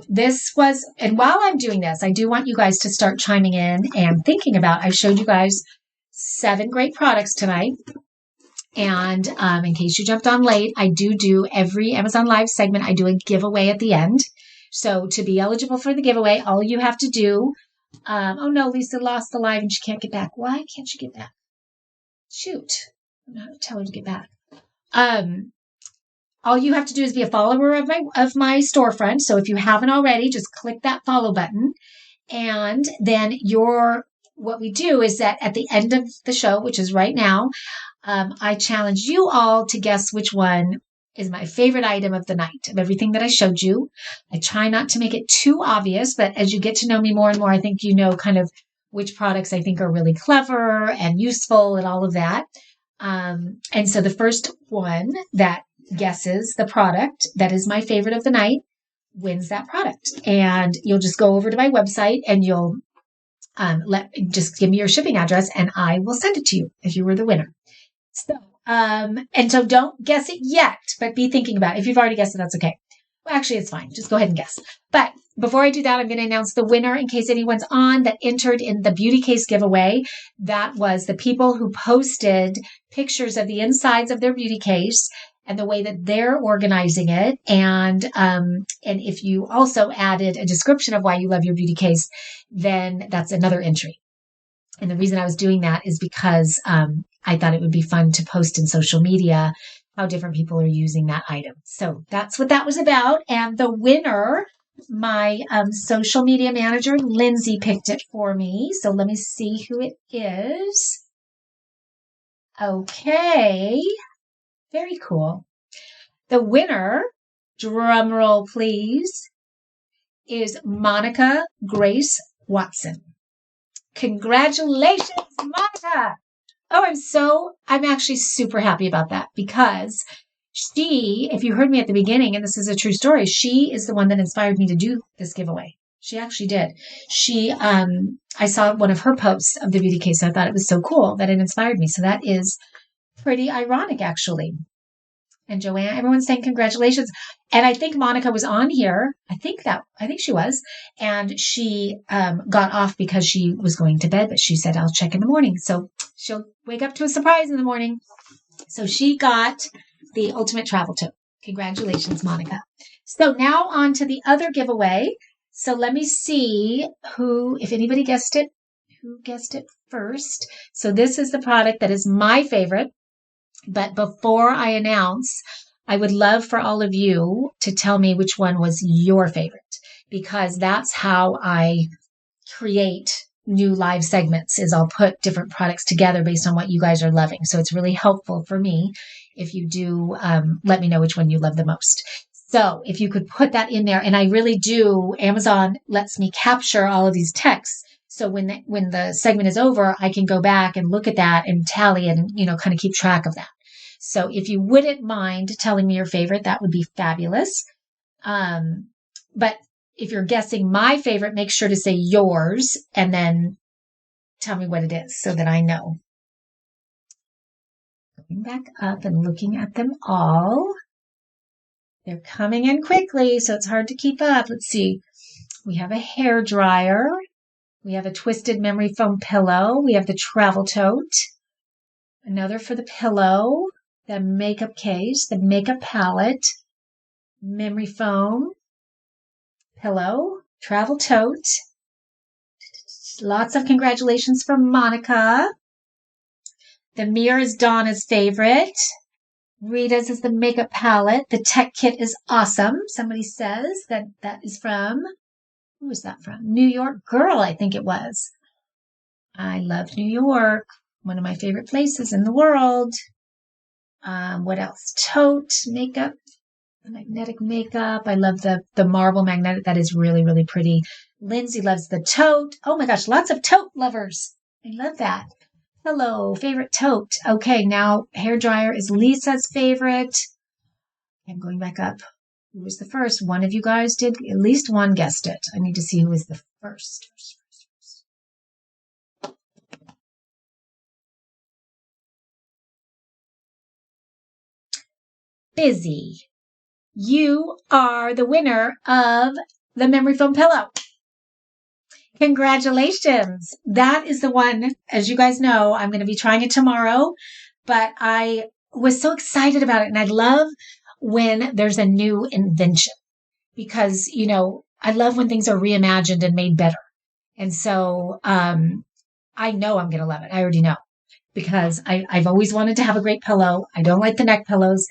and while I'm doing this, I do want you guys to start chiming in and thinking about, I showed you guys 7 great products tonight. And in case you jumped on late, I do every Amazon Live segment, I do a giveaway at the end. So to be eligible for the giveaway, all you have to do, oh no, Lisa lost the live and she can't get back. Why can't she get back? Shoot. I'm not going to tell her to get back. All you have to do is be a follower of my storefront. So if you haven't already, just click that follow button. And then what we do is that at the end of the show, which is right now, I challenge you all to guess which one is my favorite item of the night, of everything that I showed you. I try not to make it too obvious, but as you get to know me more and more, I think you know kind of which products I think are really clever and useful and all of that. And so the first one that guesses the product that is my favorite of the night wins that product. And you'll just go over to my website and you'll just give me your shipping address and I will send it to you if you were the winner. So, and so don't guess it yet, but be thinking about it. If you've already guessed it, that's okay. Well, actually, it's fine. Just go ahead and guess. But before I do that, I'm going to announce the winner in case anyone's on that entered in the beauty case giveaway. That was the people who posted pictures of the insides of their beauty case and the way that they're organizing it. And if you also added a description of why you love your beauty case, then that's another entry. And the reason I was doing that is because I thought it would be fun to post in social media how different people are using that item. So that's what that was about. And the winner, my social media manager, Lindsay, picked it for me. So let me see who it is. Okay. Very cool. The winner, drum roll please, is Monica Grace Watson. Congratulations, Monica. Oh, I'm actually super happy about that because if you heard me at the beginning, and this is a true story, she is the one that inspired me to do this giveaway. She actually did. I saw one of her posts of the beauty case. And I thought it was so cool that it inspired me. So that is pretty ironic, actually. And Joanne, everyone's saying congratulations. And I think Monica was on here. I think she was. And she got off because she was going to bed, but she said, I'll check in the morning. So she'll wake up to a surprise in the morning. So she got the ultimate travel tote. Congratulations, Monica. So now on to the other giveaway. So let me see if anybody guessed it, who guessed it first. So this is the product that is my favorite. But before I announce, I would love for all of you to tell me which one was your favorite, because that's how I create new live segments, is I'll put different products together based on what you guys are loving. So it's really helpful for me if you do let me know which one you love the most. So if you could put that in there, and I really do, Amazon lets me capture all of these texts. So when the segment is over, I can go back and look at that and tally it and, kind of keep track of that. So if you wouldn't mind telling me your favorite, that would be fabulous. But if you're guessing my favorite, make sure to say yours and then tell me what it is so that I know. Going back up and looking at them all. They're coming in quickly, so it's hard to keep up. Let's see. We have a hair dryer. We have a twisted memory foam pillow. We have the travel tote. Another for the pillow. The makeup case. The makeup palette. Memory foam. Pillow. Travel tote. Lots of congratulations from Monica. The mirror is Donna's favorite. Rita's is the makeup palette. The tech kit is awesome. Somebody says that is from, who was that from? New York Girl, I think it was. I love New York. One of my favorite places in the world. What else? Tote, makeup, magnetic makeup. I love the marble magnetic. That is really, really pretty. Lindsay loves the tote. Oh my gosh, lots of tote lovers. I love that. Hello, favorite tote. Okay, now hair dryer is Lisa's favorite. I'm going back up. Who was the first? One of you guys did. At least one guessed it. I need to see who was the first. Busy. You are the winner of the memory foam pillow. Congratulations. That is the one, as you guys know, I'm going to be trying it tomorrow, but I was so excited about it. And I love when there's a new invention because, I love when things are reimagined and made better. And so, I know I'm going to love it. I already know because I've always wanted to have a great pillow. I don't like the neck pillows,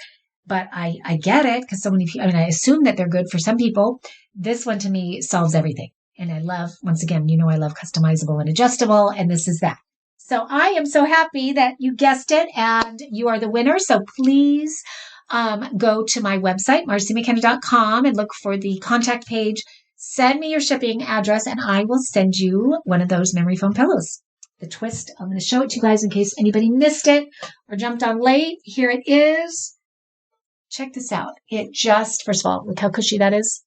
but I get it because so many people, I assume that they're good for some people. This one to me solves everything. And I love, once again, I love customizable and adjustable, and this is that. So I am so happy that you guessed it and you are the winner. So please go to my website, MARCYMcKenna.com, and look for the contact page. Send me your shipping address, and I will send you one of those memory foam pillows. The twist, I'm going to show it to you guys in case anybody missed it or jumped on late. Here it is. Check this out. It just, first of all, look how cushy that is.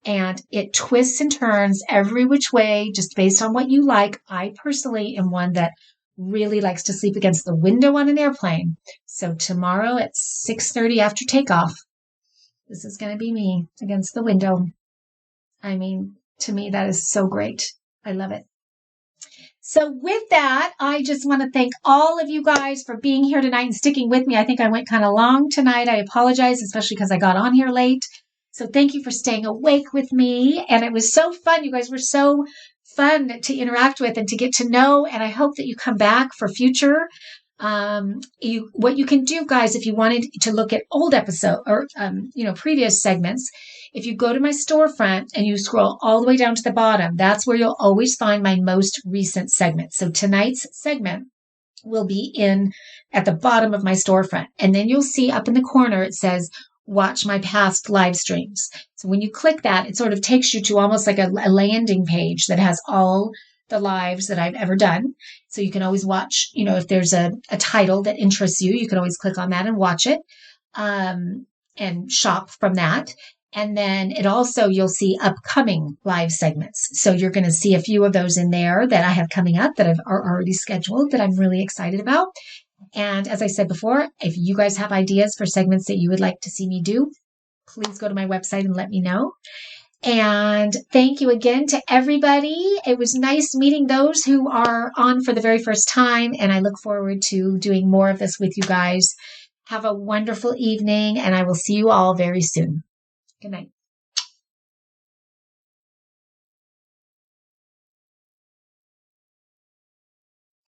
And it twists and turns every which way, just based on what you like. I personally am one that really likes to sleep against the window on an airplane. So tomorrow at 6:30 after takeoff, this is going to be me against the window. To me, that is so great. I love it. So with that, I just want to thank all of you guys for being here tonight and sticking with me. I think I went kind of long tonight. I apologize, especially because I got on here late. So thank you for staying awake with me. And it was so fun. You guys were so fun to interact with and to get to know. And I hope that you come back for future. What you can do, guys, if you wanted to look at old episode or, previous segments, if you go to my storefront and you scroll all the way down to the bottom, that's where you'll always find my most recent segment. So tonight's segment will be at the bottom of my storefront. And then you'll see up in the corner, it says, watch my past live streams. So when you click that, it sort of takes you to almost like a landing page that has all the lives that I've ever done. So you can always watch, if there's a title that interests you, you can always click on that and watch it, and shop from that. And then you'll see upcoming live segments. So you're going to see a few of those in there that I have coming up that are already scheduled that I'm really excited about. And as I said before, if you guys have ideas for segments that you would like to see me do, please go to my website and let me know. And thank you again to everybody. It was nice meeting those who are on for the very first time. And I look forward to doing more of this with you guys. Have a wonderful evening, and I will see you all very soon. Good night.